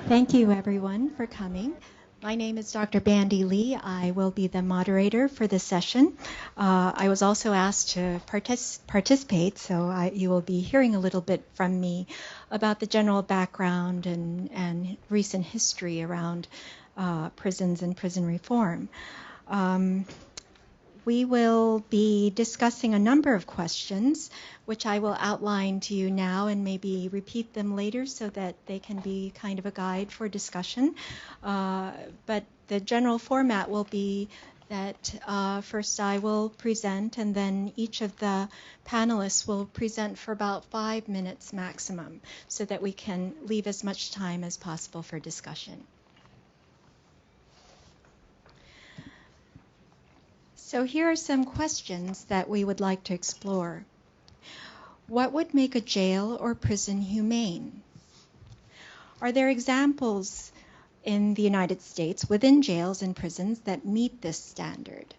Thank you, everyone, for coming. My name is Dr. Bandy Lee. I will be the moderator for this session. I was also asked to participate, so you will be hearing a little bit from me about the general background and recent history around prisons and prison reform. We will be discussing a number of questions, which I will outline to you now and maybe repeat them later so that they can be kind of a guide for discussion. But the general format will be that first I will present, and then each of the panelists will present for about 5 minutes maximum so that we can leave as much time as possible for discussion. So here are some questions that we would like to explore. What would make a jail or prison humane? Are there examples in the United States within jails and prisons that meet this standard?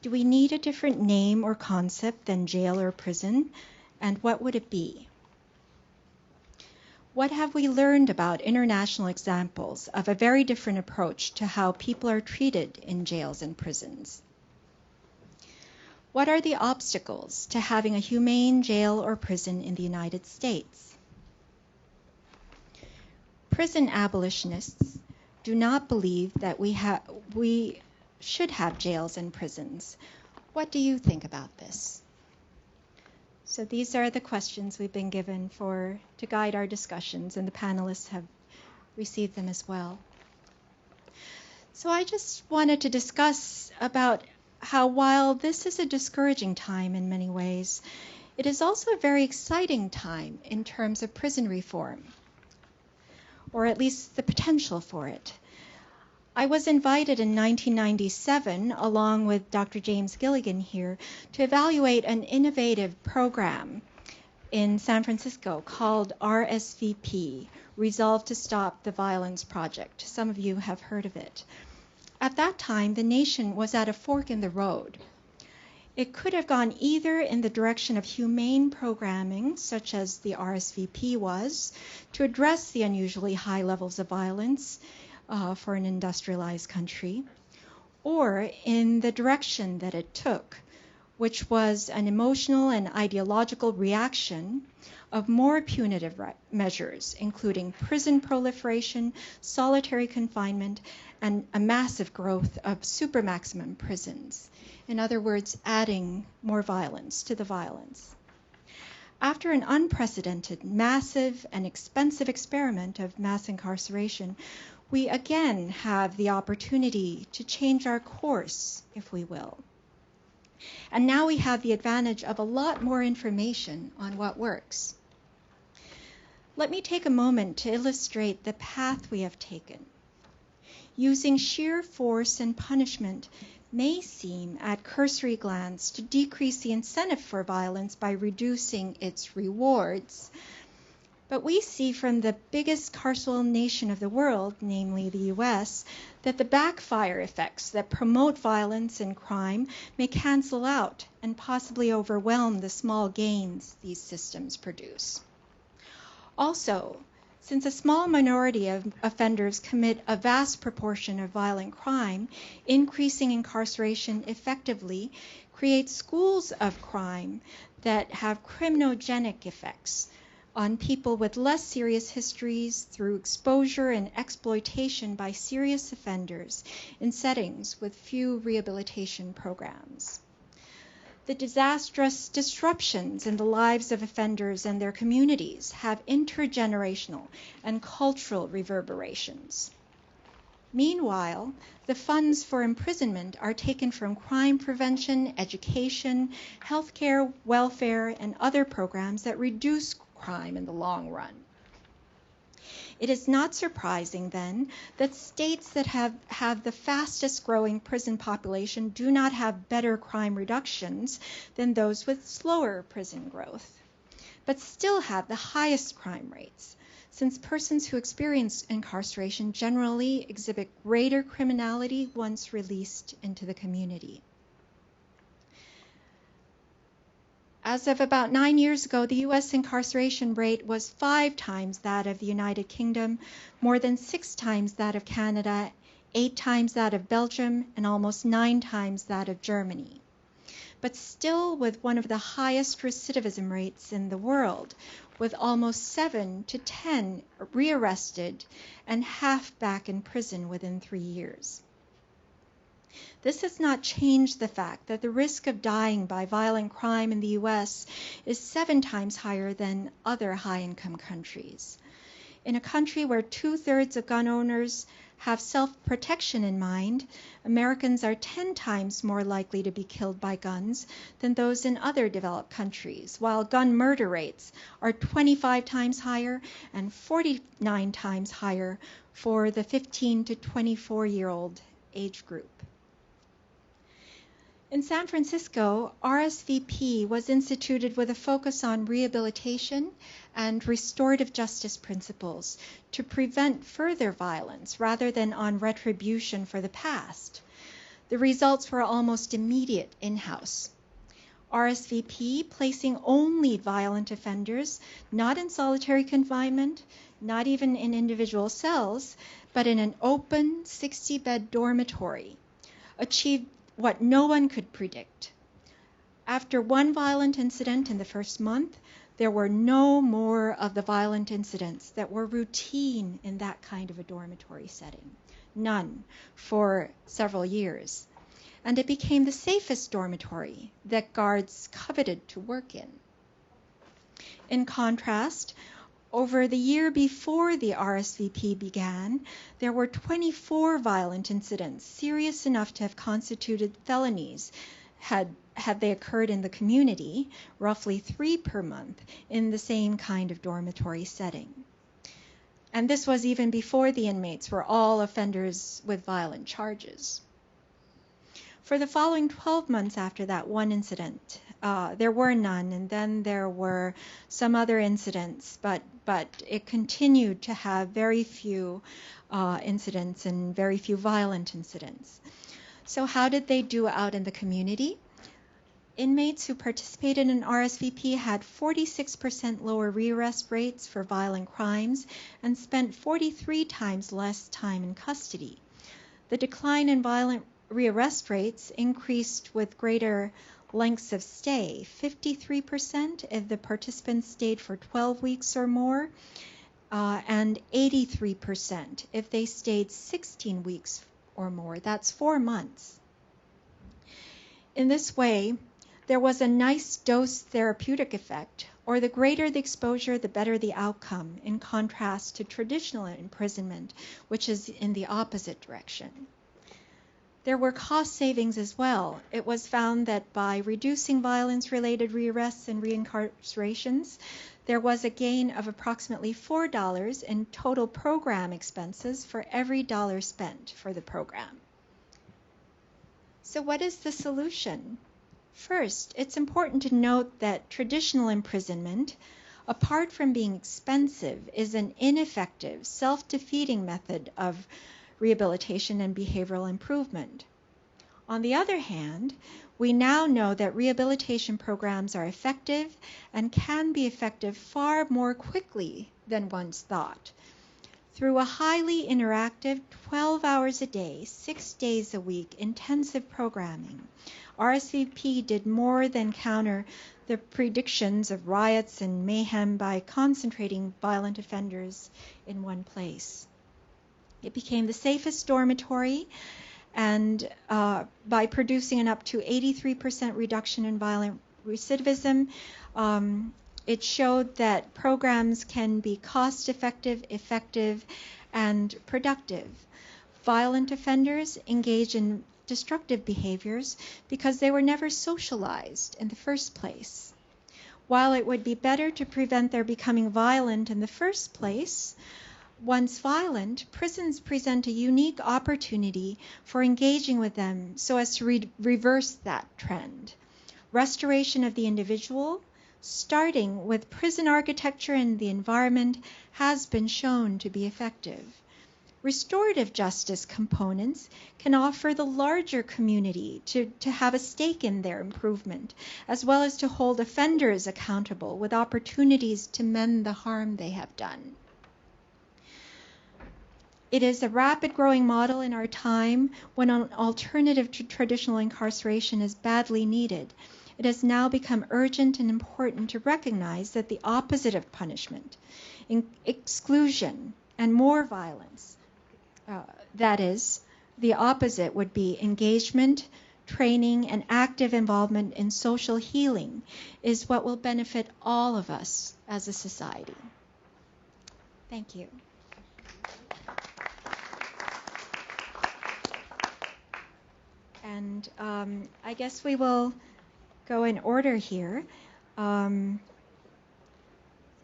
Do we need a different name or concept than jail or prison, and what would it be? What have we learned about international examples of a very different approach to how people are treated in jails and prisons? What are the obstacles to having a humane jail or prison in the United States? Prison abolitionists do not believe that we should have jails and prisons. What do you think about this? So these are the questions we've been given to guide our discussions, and the panelists have received them as well. So I just wanted to discuss about how while this is a discouraging time in many ways, it is also a very exciting time in terms of prison reform, or at least the potential for it. I was invited in 1997, along with Dr. James Gilligan here, to evaluate an innovative program in San Francisco called RSVP, Resolve to Stop the Violence Project. Some of you have heard of it. At that time, the nation was at a fork in the road. It could have gone either in the direction of humane programming, such as the RSVP was, to address the unusually high levels of violence for an industrialized country, or in the direction that it took, which was an emotional and ideological reaction of more punitive measures, including prison proliferation, solitary confinement, and a massive growth of supermaximum prisons. In other words, adding more violence to the violence. After an unprecedented, massive, and expensive experiment of mass incarceration, we again have the opportunity to change our course, if we will. And now we have the advantage of a lot more information on what works. Let me take a moment to illustrate the path we have taken. Using sheer force and punishment may seem at cursory glance to decrease the incentive for violence by reducing its rewards. But we see from the biggest carceral nation of the world, namely the US, that the backfire effects that promote violence and crime may cancel out and possibly overwhelm the small gains these systems produce. Also, since a small minority of offenders commit a vast proportion of violent crime, increasing incarceration effectively creates schools of crime that have criminogenic effects on people with less serious histories through exposure and exploitation by serious offenders in settings with few rehabilitation programs. The disastrous disruptions in the lives of offenders and their communities have intergenerational and cultural reverberations. Meanwhile, the funds for imprisonment are taken from crime prevention, education, healthcare, welfare, and other programs that reduce crime in the long run. It is not surprising, then, that states that have the fastest growing prison population do not have better crime reductions than those with slower prison growth, but still have the highest crime rates, since persons who experience incarceration generally exhibit greater criminality once released into the community. As of about 9 years ago, the U.S. incarceration rate was 5 times that of the United Kingdom, more than 6 times that of Canada, 8 times that of Belgium, and almost 9 times that of Germany. But still with one of the highest recidivism rates in the world, with almost 7 to 10 rearrested and half back in prison within 3 years. This has not changed the fact that the risk of dying by violent crime in the U.S. is 7 times higher than other high-income countries. In a country where 2/3 of gun owners have self-protection in mind, Americans are 10 times more likely to be killed by guns than those in other developed countries, while gun murder rates are 25 times higher and 49 times higher for the 15 to 24-year-old age group. In San Francisco, RSVP was instituted with a focus on rehabilitation and restorative justice principles to prevent further violence rather than on retribution for the past. The results were almost immediate in-house. RSVP placing only violent offenders, not in solitary confinement, not even in individual cells, but in an open 60-bed dormitory, achieved what no one could predict. After one violent incident in the first month, there were no more of the violent incidents that were routine in that kind of a dormitory setting. None for several years. And it became the safest dormitory that guards coveted to work in. In contrast, over the year before the RSVP began, there were 24 violent incidents, serious enough to have constituted felonies had they occurred in the community, roughly 3 per month, in the same kind of dormitory setting. And this was even before the inmates were all offenders with violent charges. For the following 12 months after that one incident, there were none, and then there were some other incidents, but it continued to have very few incidents and very few violent incidents. So how did they do out in the community? Inmates who participated in RSVP had 46% lower rearrest rates for violent crimes and spent 43 times less time in custody. The decline in violent rearrest rates increased with greater lengths of stay, 53% if the participants stayed for 12 weeks or more, and 83% if they stayed 16 weeks or more. That's 4 months. In this way, there was a nice dose therapeutic effect, or the greater the exposure, the better the outcome, in contrast to traditional imprisonment, which is in the opposite direction. There were cost savings as well. It was found that by reducing violence-related rearrests and reincarcerations, there was a gain of approximately $4 in total program expenses for every dollar spent for the program. So what is the solution? First, it's important to note that traditional imprisonment, apart from being expensive, is an ineffective, self-defeating method of rehabilitation and behavioral improvement. On the other hand, we now know that rehabilitation programs are effective and can be effective far more quickly than once thought. Through a highly interactive, 12 hours a day, 6 days a week, intensive programming, RSVP did more than counter the predictions of riots and mayhem by concentrating violent offenders in one place. It became the safest dormitory, and by producing an up to 83% reduction in violent recidivism, it showed that programs can be cost-effective, effective, and productive. Violent offenders engage in destructive behaviors because they were never socialized in the first place. While it would be better to prevent their becoming violent in the first place, once violent, prisons present a unique opportunity for engaging with them so as to reverse that trend. Restoration of the individual, starting with prison architecture and the environment, has been shown to be effective. Restorative justice components can offer the larger community to have a stake in their improvement, as well as to hold offenders accountable with opportunities to mend the harm they have done. It is a rapid growing model in our time when an alternative to traditional incarceration is badly needed. It has now become urgent and important to recognize that the opposite of punishment, exclusion and more violence, that is, the opposite would be engagement, training, and active involvement in social healing, is what will benefit all of us as a society. Thank you. And I guess we will go in order here.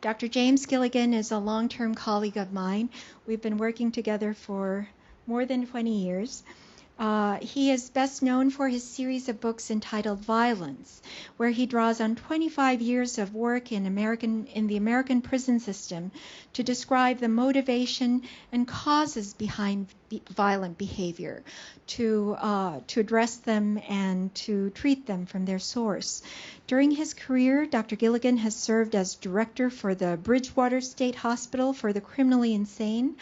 Dr. James Gilligan is a long-term colleague of mine. We've been working together for more than 20 years. He is best known for his series of books entitled Violence, where he draws on 25 years of work in the American prison system to describe the motivation and causes behind violent behavior, to address them and to treat them from their source. During his career, Dr. Gilligan has served as director for the Bridgewater State Hospital for the Criminally Insane,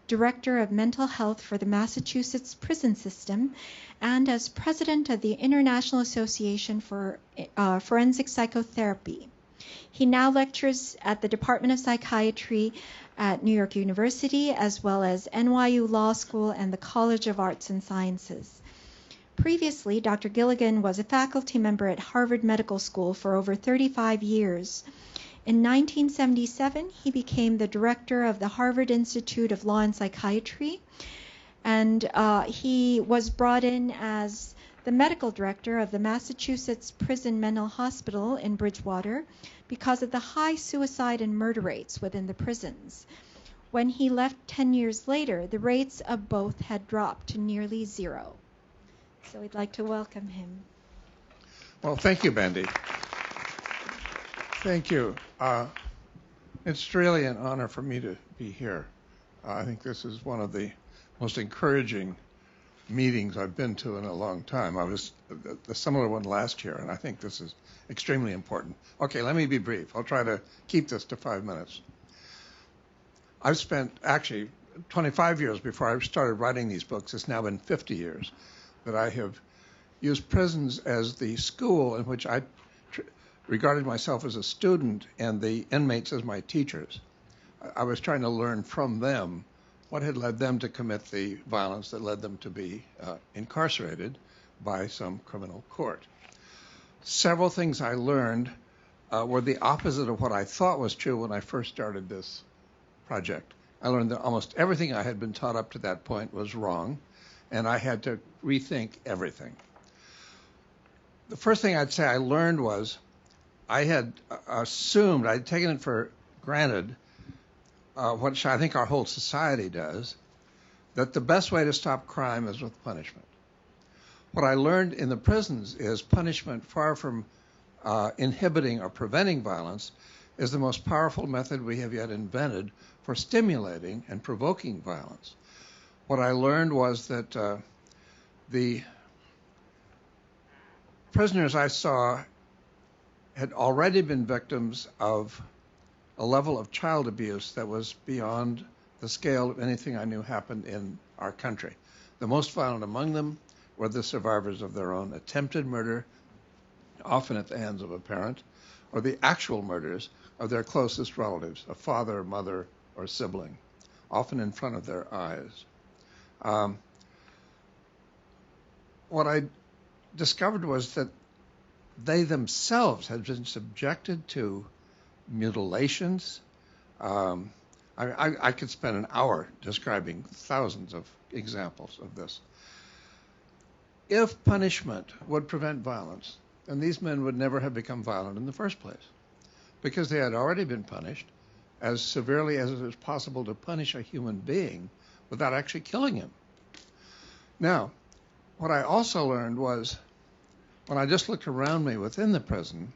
Director of Mental Health for the Massachusetts Prison System, and as President of the International Association for Forensic Psychotherapy. He now lectures at the Department of Psychiatry at New York University, as well as NYU Law School and the College of Arts and Sciences. Previously, Dr. Gilligan was a faculty member at Harvard Medical School for over 35 years. In 1977, he became the director of the Harvard Institute of Law and Psychiatry, and he was brought in as the medical director of the Massachusetts Prison Mental Hospital in Bridgewater because of the high suicide and murder rates within the prisons. When he left 10 years later, the rates of both had dropped to nearly zero. So we'd like to welcome him. Well, thank you, Bendy. Thank you. It's really an honor for me to be here. I think this is one of the most encouraging meetings I've been to in a long time. I was at a similar one last year, and I think this is extremely important. Okay, let me be brief. I'll try to keep this to 5 minutes. I've spent actually 25 years before I started writing these books. It's now been 50 years that I have used prisons as the school in which I regarded myself as a student and the inmates as my teachers. I was trying to learn from them what had led them to commit the violence that led them to be incarcerated by some criminal court. Several things I learned were the opposite of what I thought was true when I first started this project. I learned that almost everything I had been taught up to that point was wrong, and I had to rethink everything. The first thing I'd say I learned was I had assumed, I'd taken it for granted, what I think our whole society does, that the best way to stop crime is with punishment. What I learned in the prisons is punishment, far from inhibiting or preventing violence, is the most powerful method we have yet invented for stimulating and provoking violence. What I learned was that the prisoners I saw had already been victims of a level of child abuse that was beyond the scale of anything I knew happened in our country. The most violent among them were the survivors of their own attempted murder, often at the hands of a parent, or the actual murders of their closest relatives, a father, mother, or sibling, often in front of their eyes. What I discovered was that they themselves had been subjected to mutilations. I could spend an hour describing thousands of examples of this. If punishment would prevent violence, then these men would never have become violent in the first place, because they had already been punished as severely as it is possible to punish a human being without actually killing him. Now, what I also learned was, when I just looked around me within the prison,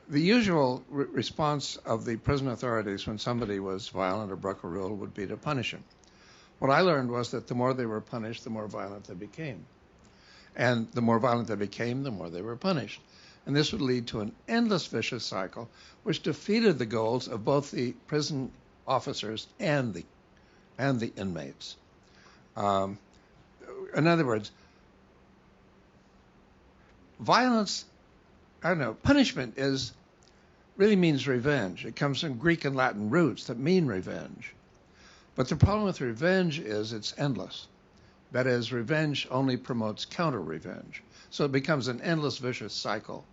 the usual response of the prison authorities when somebody was violent or broke a rule would be to punish him. What I learned was that the more they were punished, the more violent they became. And the more violent they became, the more they were punished. And this would lead to an endless vicious cycle, which defeated the goals of both the prison officers and the inmates. In other words, violence, punishment really means revenge. It comes from Greek and Latin roots that mean revenge. But the problem with revenge is it's endless. That is, revenge only promotes counter-revenge. So it becomes an endless vicious cycle.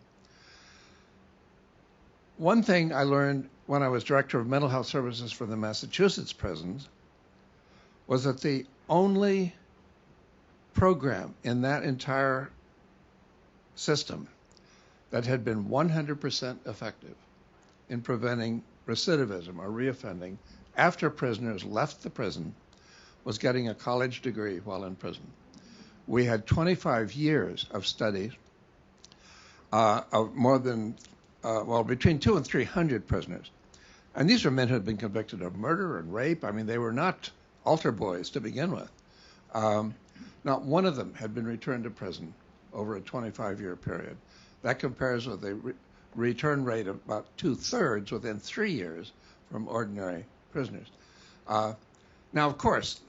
One thing I learned when I was director of mental health services for the Massachusetts prisons was that the only program in that entire system that had been 100% effective in preventing recidivism or reoffending after prisoners left the prison was getting a college degree while in prison. We had 25 years of studies of more than, between 200 and 300 prisoners. And these were men who had been convicted of murder and rape. I mean, they were not altar boys to begin with. Not one of them had been returned to prison over a 25-year period. That compares with a return rate of about 2/3 within 3 years from ordinary prisoners. Now, of course,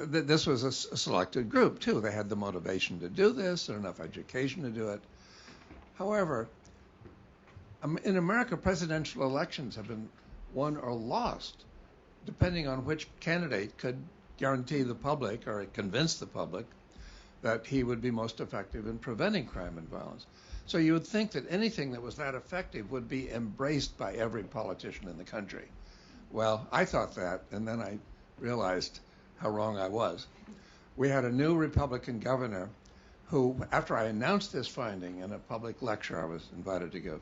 this was a selected group, too. They had the motivation to do this and enough education to do it. However, in America, presidential elections have been won or lost, depending on which candidate could guarantee the public or convince the public that he would be most effective in preventing crime and violence. So you would think that anything that was that effective would be embraced by every politician in the country. Well, I thought that, and then I realized how wrong I was. We had a new Republican governor who, after I announced this finding in a public lecture I was invited to give,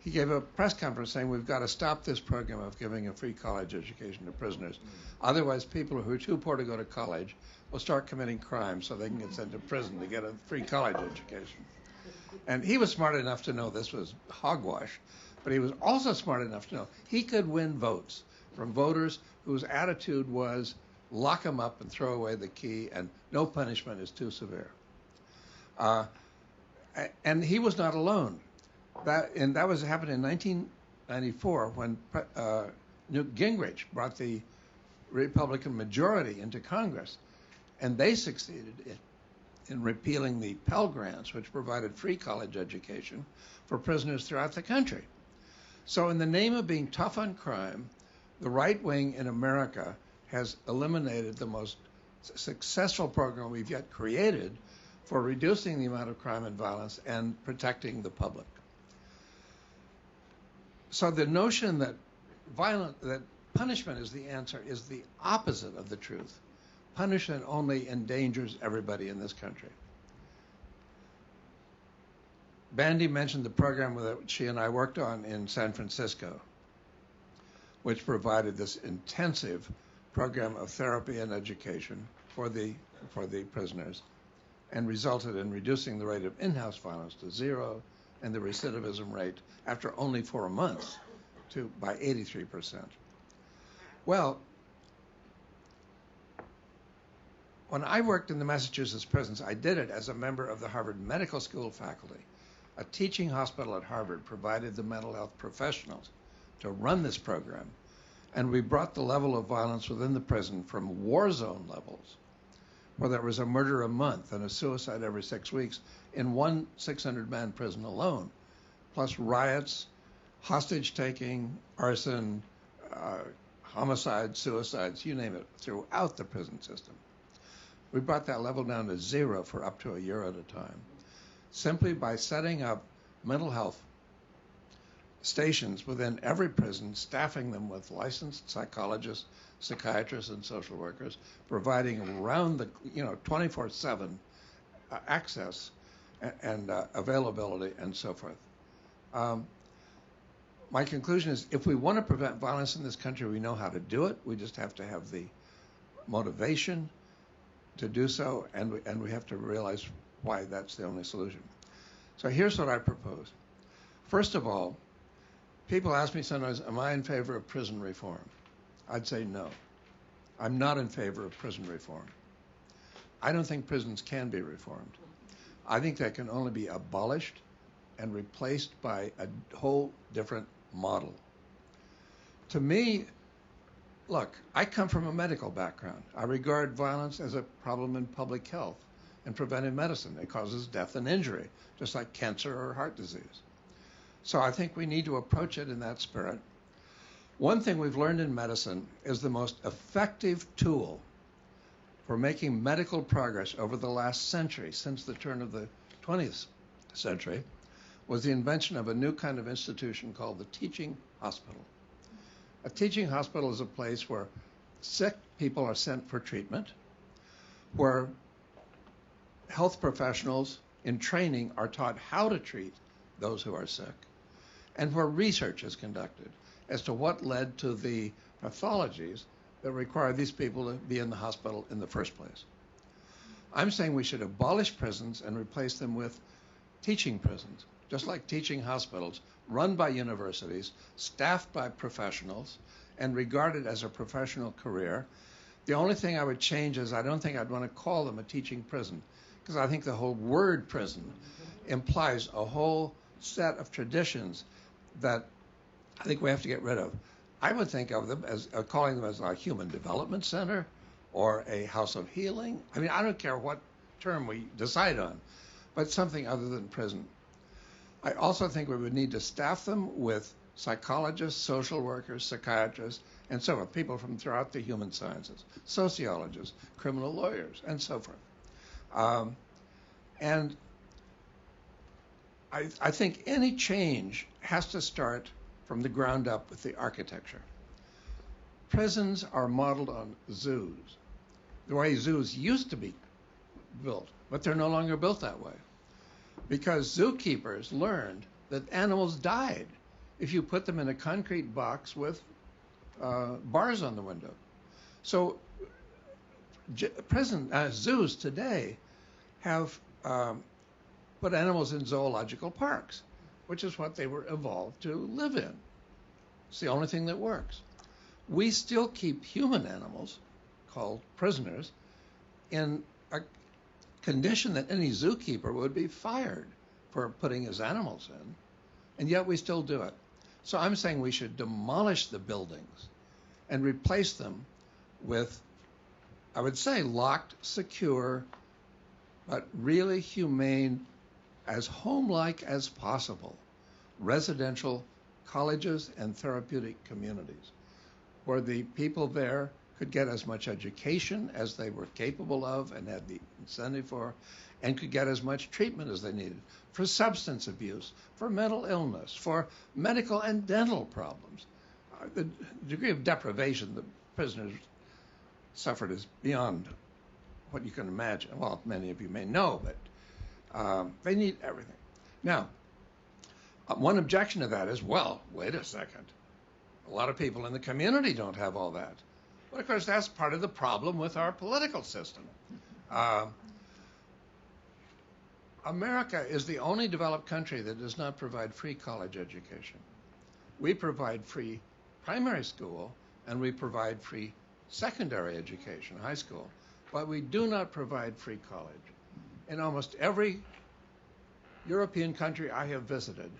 he gave a press conference saying we've got to stop this program of giving a free college education to prisoners. Otherwise, people who are too poor to go to college will start committing crimes so they can get sent to prison to get a free college education. And he was smart enough to know this was hogwash, but he was also smart enough to know he could win votes from voters whose attitude was lock them up and throw away the key and no punishment is too severe. And he was not alone. That was happening in 1994 when Newt Gingrich brought the Republican majority into Congress, and they succeeded in repealing the Pell Grants, which provided free college education for prisoners throughout the country. So in the name of being tough on crime, the right wing in America has eliminated the most successful program we've yet created for reducing the amount of crime and violence and protecting the public. So the notion that punishment is the answer is the opposite of the truth. Punishment only endangers everybody in this country. Bandy mentioned the program that she and I worked on in San Francisco, which provided this intensive program of therapy and education for the prisoners and resulted in reducing the rate of in-house violence to 0 and the recidivism rate after only 4 months by 83%. Well, when I worked in the Massachusetts prisons, I did it as a member of the Harvard Medical School faculty. A teaching hospital at Harvard provided the mental health professionals to run this program, and we brought the level of violence within the prison from war zone levels, where there was a murder a month and a suicide every 6 weeks, in one 600-man prison alone, plus riots, hostage-taking, arson, homicides, suicides, you name it, throughout the prison system. We brought that level down to 0 for up to a year at a time, simply by setting up mental health stations within every prison, staffing them with licensed psychologists, psychiatrists, and social workers, providing around the 24/7 access and availability and so forth. My conclusion is, if we want to prevent violence in this country, we know how to do it. We just have to have the motivation to do so, and we have to realize why that's the only solution. So here's what I propose. First of all, people ask me sometimes, am I in favor of prison reform? I'd say no. I'm not in favor of prison reform. I don't think prisons can be reformed. I think that can only be abolished and replaced by a whole different model. To me, look, I come from a medical background. I regard violence as a problem in public health and preventive medicine. It causes death and injury, just like cancer or heart disease. So I think we need to approach it in that spirit. One thing we've learned in medicine is the most effective tool for making medical progress over the last century, since the turn of the 20th century, was the invention of a new kind of institution called the teaching hospital. A teaching hospital is a place where sick people are sent for treatment, where health professionals in training are taught how to treat those who are sick, and where research is conducted as to what led to the pathologies that require these people to be in the hospital in the first place. I'm saying we should abolish prisons and replace them with teaching prisons, just like teaching hospitals, run by universities, staffed by professionals, and regarded as a professional career. The only thing I would change is I don't think I'd want to call them a teaching prison, because I think the whole word prison implies a whole set of traditions that I think we have to get rid of. I would think of them as calling them as a human development center or a house of healing. I mean, I don't care what term we decide on, but something other than prison. I also think we would need to staff them with psychologists, social workers, psychiatrists, and so forth, people from throughout the human sciences, sociologists, criminal lawyers, and so forth. And I think any change has to start from the ground up with the architecture. Prisons are modeled on zoos, the way zoos used to be built, but they're no longer built that way, because zookeepers learned that animals died if you put them in a concrete box with bars on the window. So zoos today have put animals in zoological parks, which is what they were evolved to live in. It's the only thing that works. We still keep human animals, called prisoners, in a condition that any zookeeper would be fired for putting his animals in, and yet we still do it. So I'm saying we should demolish the buildings and replace them with, I would say, locked, secure, but really humane, as home-like as possible, residential colleges and therapeutic communities, where the people there could get as much education as they were capable of and had the incentive for, and could get as much treatment as they needed for substance abuse, for mental illness, for medical and dental problems. The degree of deprivation the prisoners suffered is beyond what you can imagine. Well, many of you may know, but they need everything. Now, one objection to that is, well, wait a second. A lot of people in the community don't have all that. Well, of course, that's part of the problem with our political system. America is the only developed country that does not provide free college education. We provide free primary school, and we provide free secondary education, high school, but we do not provide free college. In almost every European country I have visited,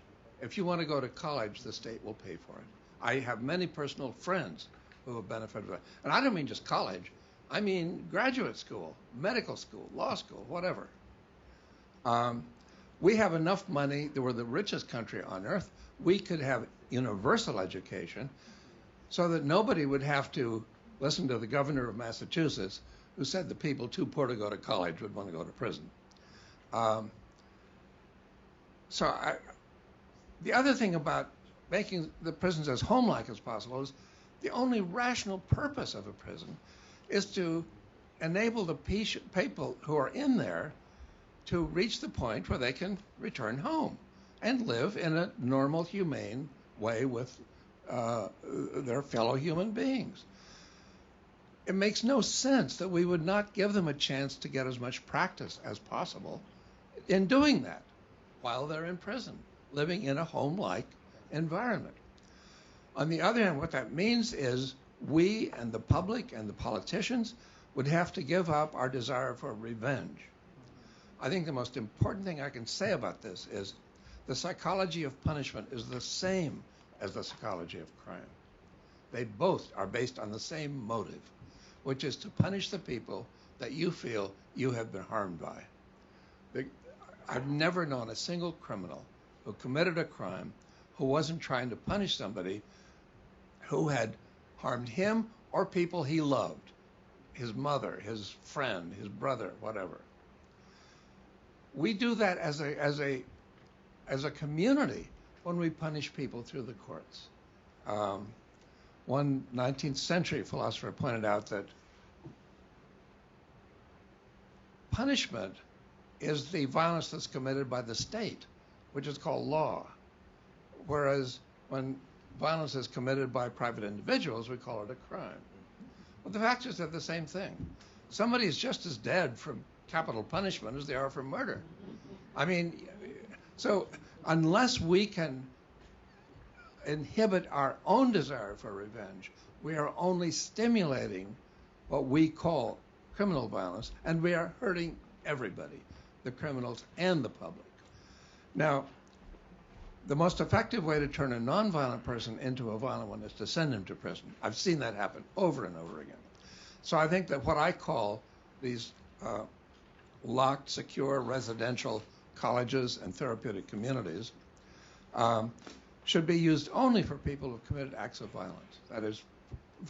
if you want to go to college, the state will pay for it. I have many personal friends who have benefited from it. And I don't mean just college. I mean graduate school, medical school, law school, whatever. We have enough money. We're the richest country on earth. We could have universal education so that nobody would have to listen to the governor of Massachusetts, who said the people too poor to go to college would want to go to prison. The other thing about making the prisons as home-like as possible is the only rational purpose of a prison is to enable the people who are in there to reach the point where they can return home and live in a normal, humane way with their fellow human beings. It makes no sense that we would not give them a chance to get as much practice as possible in doing that while they're in prison, living in a home-like environment. On the other hand, what that means is we and the public and the politicians would have to give up our desire for revenge. I think the most important thing I can say about this is the psychology of punishment is the same as the psychology of crime. They both are based on the same motive, which is to punish the people that you feel you have been harmed by. I've never known a single criminal who committed a crime who wasn't trying to punish somebody who had harmed him or people he loved, his mother, his friend, his brother, whatever. We do that as a community when we punish people through the courts. One 19th century philosopher pointed out that punishment is the violence that's committed by the state, which is called law. Whereas when violence is committed by private individuals, we call it a crime. But the fact is they're the same thing. Somebody is just as dead from capital punishment as they are from murder. I mean, so unless we can inhibit our own desire for revenge, we are only stimulating what we call criminal violence, and we are hurting everybody, the criminals and the public. Now, the most effective way to turn a nonviolent person into a violent one is to send him to prison. I've seen that happen over and over again. So I think that what I call these locked, secure, residential colleges and therapeutic communities should be used only for people who have committed acts of violence, that is,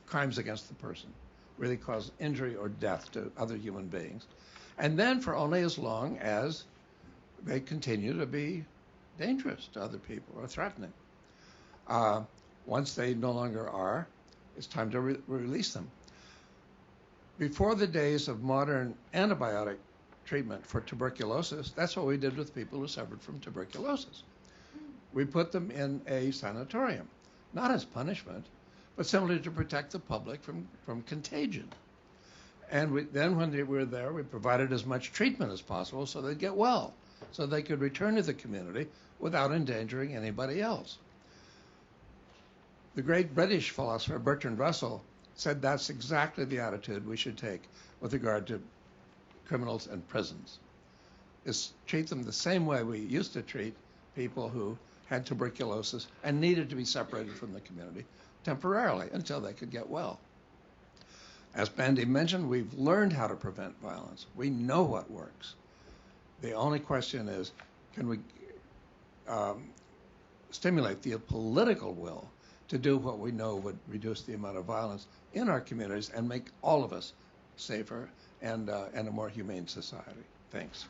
crimes against the person, really cause injury or death to other human beings, and then for only as long as they continue to be dangerous to other people or threatening. Once they no longer are, it's time to release them. Before the days of modern antibiotic treatment for tuberculosis, that's what we did with people who suffered from tuberculosis. We put them in a sanatorium, not as punishment, but simply to protect the public from contagion. And then when they were there, we provided as much treatment as possible so they'd get well, so they could return to the community without endangering anybody else. The great British philosopher Bertrand Russell said that's exactly the attitude we should take with regard to criminals and prisons, is treat them the same way we used to treat people who had tuberculosis and needed to be separated from the community temporarily until they could get well. As Bandy mentioned, we've learned how to prevent violence. We know what works. The only question is, can we stimulate the political will to do what we know would reduce the amount of violence in our communities and make all of us safer and a more humane society. Thanks.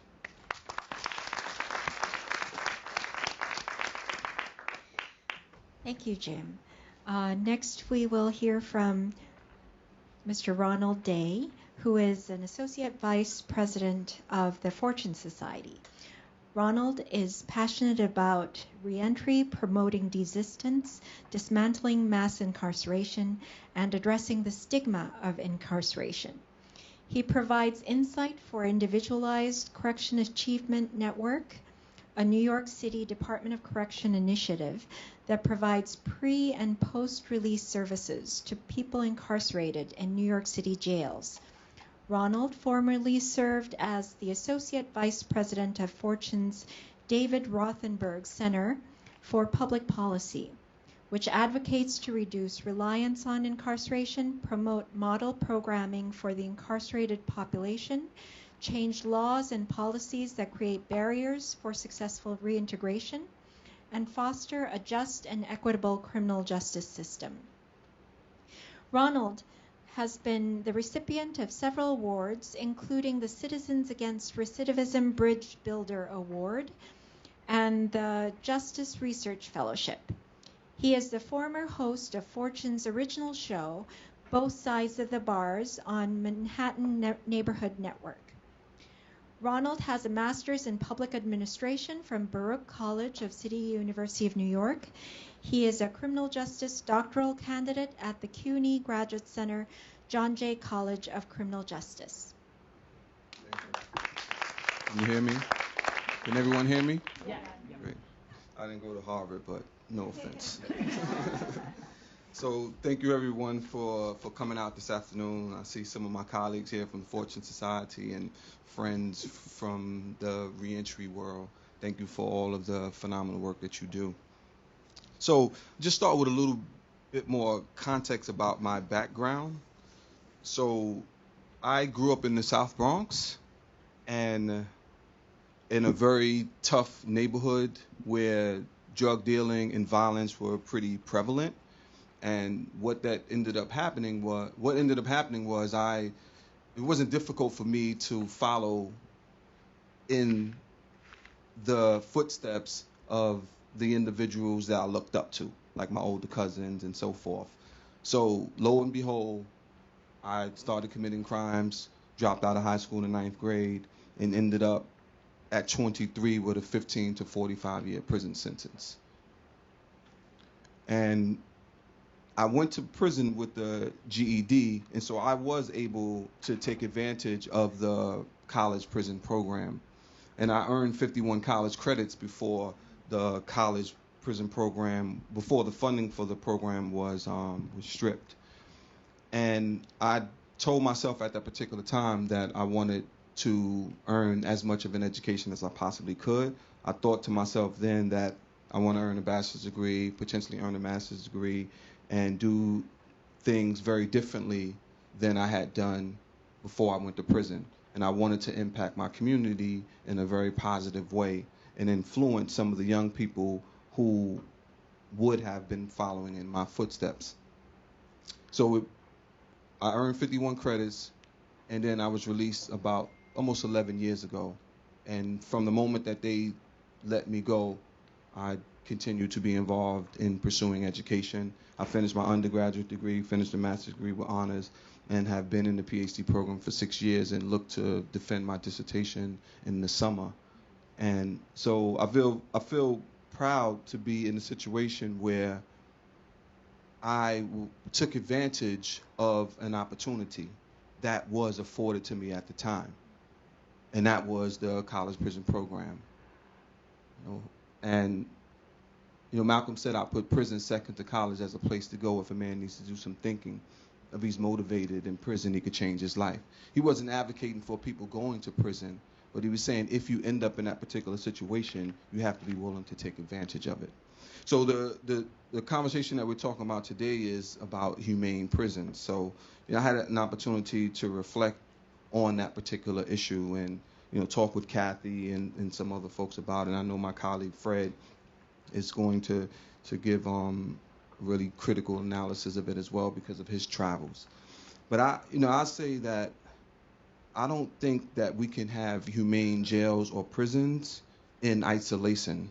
Thank you, Jim. Next, we will hear from Mr. Ronald Day, who is an Associate Vice President of the Fortune Society. Ronald is passionate about reentry, promoting desistance, dismantling mass incarceration, and addressing the stigma of incarceration. He provides insight for Individualized Correction Achievement Network, a New York City Department of Correction initiative that provides pre- and post-release services to people incarcerated in New York City jails. Ronald formerly served as the Associate Vice President of Fortune's David Rothenberg Center for Public Policy, which advocates to reduce reliance on incarceration, promote model programming for the incarcerated population, change laws and policies that create barriers for successful reintegration, and foster a just and equitable criminal justice system. Ronald has been the recipient of several awards, including the Citizens Against Recidivism Bridge Builder Award and the Justice Research Fellowship. He is the former host of Fortune's original show, Both Sides of the Bars, on Manhattan Neighborhood Network. Ronald has a master's in public administration from Baruch College of City University of New York. He is a criminal justice doctoral candidate at the CUNY Graduate Center, John Jay College of Criminal Justice. Can you hear me? Can everyone hear me? Yeah. Great. I didn't go to Harvard, but no offense. So thank you everyone for coming out this afternoon. I see some of my colleagues here from the Fortune Society and friends from the reentry world. Thank you for all of the phenomenal work that you do. So just start with a little bit more context about my background. So I grew up in the South Bronx and in a very tough neighborhood where drug dealing and violence were pretty prevalent. And what ended up happening was it wasn't difficult for me to follow in the footsteps of the individuals that I looked up to, like my older cousins and so forth. So lo and behold, I started committing crimes, dropped out of high school in the ninth grade, and ended up at 23 with a 15 to 45-year prison sentence. And I went to prison with the GED, and so I was able to take advantage of the college prison program. And I earned 51 college credits before the college prison program, before the funding for the program was stripped. And I told myself at that particular time that I wanted to earn as much of an education as I possibly could. I thought to myself then that I want to earn a bachelor's degree, potentially earn a master's degree, and do things very differently than I had done before I went to prison. And I wanted to impact my community in a very positive way and influence some of the young people who would have been following in my footsteps. So I earned 51 credits, and then I was released about almost 11 years ago. And from the moment that they let me go, I continued to be involved in pursuing education. I finished my undergraduate degree, finished a master's degree with honors, and have been in the PhD program for 6 years and look to defend my dissertation in the summer. And so I feel proud to be in a situation where I took advantage of an opportunity that was afforded to me at the time, and that was the college prison program. And Malcolm said I put prison second to college as a place to go if a man needs to do some thinking. If he's motivated in prison, he could change his life. He wasn't advocating for people going to prison, but he was saying if you end up in that particular situation, you have to be willing to take advantage of it. So the conversation that we're talking about today is about humane prisons. So I had an opportunity to reflect on that particular issue and talk with Kathy and some other folks about it. I know my colleague Fred is going to give really critical analysis of it as well because of his travels. But I say that I don't think that we can have humane jails or prisons in isolation.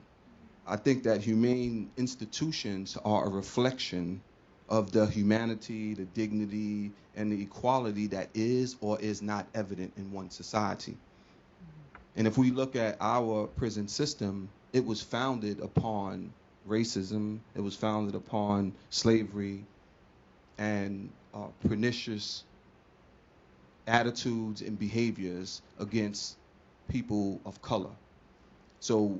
I think that humane institutions are a reflection of the humanity, the dignity, and the equality that is or is not evident in one society. And if we look at our prison system, it was founded upon racism, it was founded upon slavery and pernicious attitudes and behaviors against people of color. So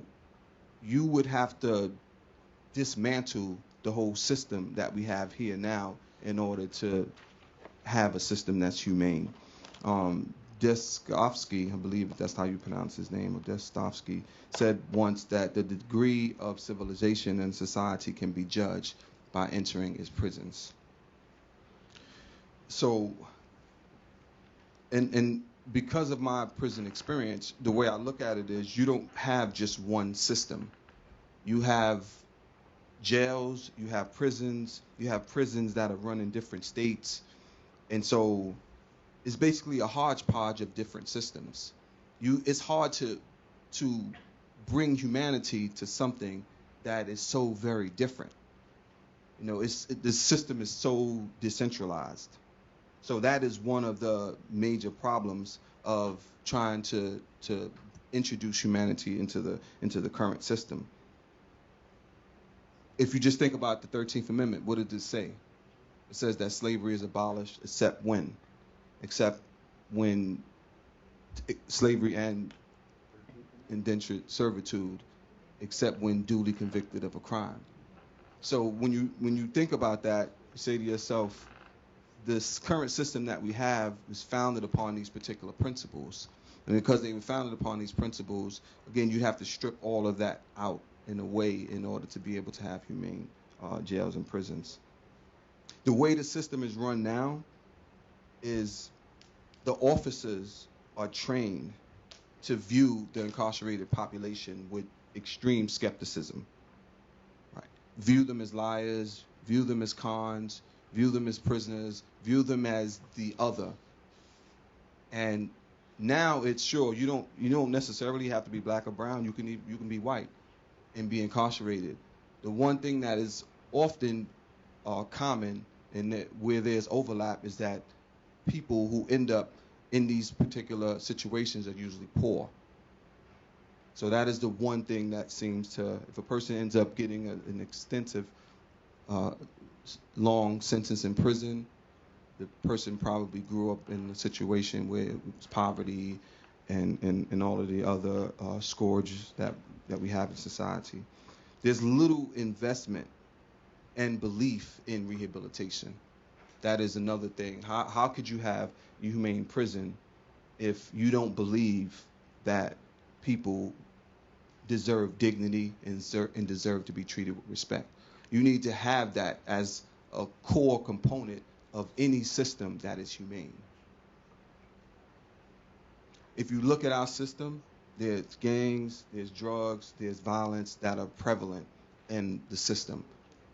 you would have to dismantle the whole system that we have here now in order to have a system that's humane. Dostoevsky, I believe that's how you pronounce his name, or Dostoevsky, said once that the degree of civilization and society can be judged by entering its prisons. So, and because of my prison experience, the way I look at it is you don't have just one system. You have jails, you have prisons that are run in different states. And so it's basically a hodgepodge of different systems. It's hard to bring humanity to something that is so very different. The system is so decentralized. So that is one of the major problems of trying to introduce humanity into the current system. If you just think about the 13th Amendment, what did it say? It says that slavery is abolished except when slavery and indentured servitude, except when duly convicted of a crime. So when you think about that, you say to yourself, this current system that we have is founded upon these particular principles. And because they were founded upon these principles, again, you have to strip all of that out in a way in order to be able to have humane jails and prisons. The way the system is run now is the officers are trained to view the incarcerated population with extreme skepticism. Right? View them as liars, view them as cons, view them as prisoners, view them as the other. And now it's sure you don't necessarily have to be black or brown. You can be white and be incarcerated. The one thing that is often common and where there's overlap is that people who end up in these particular situations are usually poor. So that is the one thing that seems to, if a person ends up getting an extensive, long sentence in prison, the person probably grew up in a situation where it was poverty and all of the other scourges that we have in society. There's little investment and belief in rehabilitation. That is another thing. How could you have a humane prison if you don't believe that people deserve dignity and deserve to be treated with respect? You need to have that as a core component of any system that is humane. If you look at our system, there's gangs, there's drugs, there's violence that are prevalent in the system.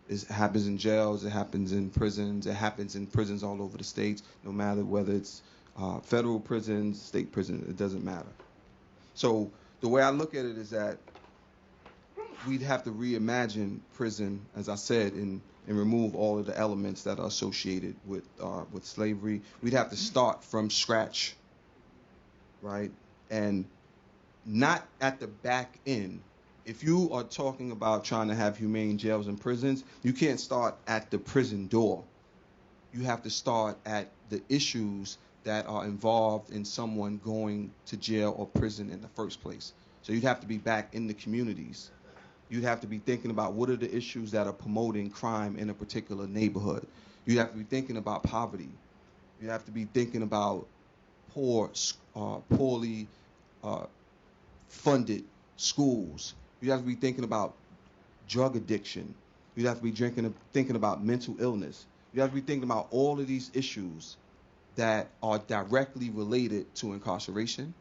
It happens in jails, it happens in prisons, it happens in prisons all over the states, no matter whether it's federal prisons, state prisons, it doesn't matter. So the way I look at it is that we'd have to reimagine prison, as I said, and remove all of the elements that are associated with slavery. We'd have to start from scratch, right? And not at the back end. If you are talking about trying to have humane jails and prisons, you can't start at the prison door. You have to start at the issues that are involved in someone going to jail or prison in the first place. So you'd have to be back in the communities. You'd have to be thinking about what are the issues that are promoting crime in a particular neighborhood. You'd have to be thinking about poverty. You have to be thinking about poorly funded schools. You have to be thinking about drug addiction. You have to be thinking about mental illness. You have to be thinking about all of these issues that are directly related to incarceration.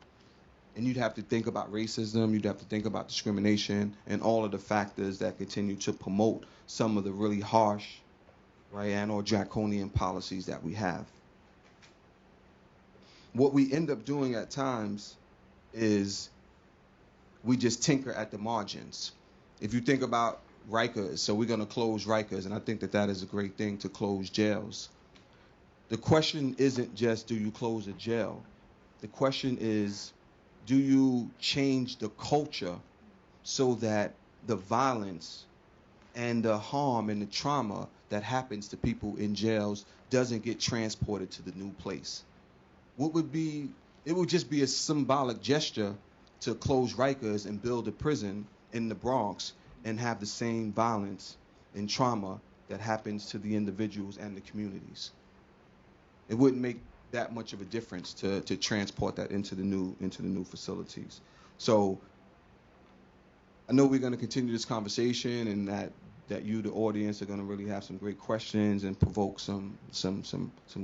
And you'd have to think about racism, you'd have to think about discrimination, and all of the factors that continue to promote some of the really harsh, right, and or draconian policies that we have. What we end up doing at times is we just tinker at the margins. If you think about Rikers, so we're going to close Rikers, and I think that that is a great thing to close jails. The question isn't just do you close a jail. The question is, do you change the culture so that the violence and the harm and the trauma that happens to people in jails doesn't get transported to the new place? It would just be a symbolic gesture to close Rikers and build a prison in the Bronx and have the same violence and trauma that happens to the individuals and the communities. It wouldn't make that much of a difference to transport that into the new facilities. So I know we're going to continue this conversation, and that you, the audience, are going to really have some great questions and provoke some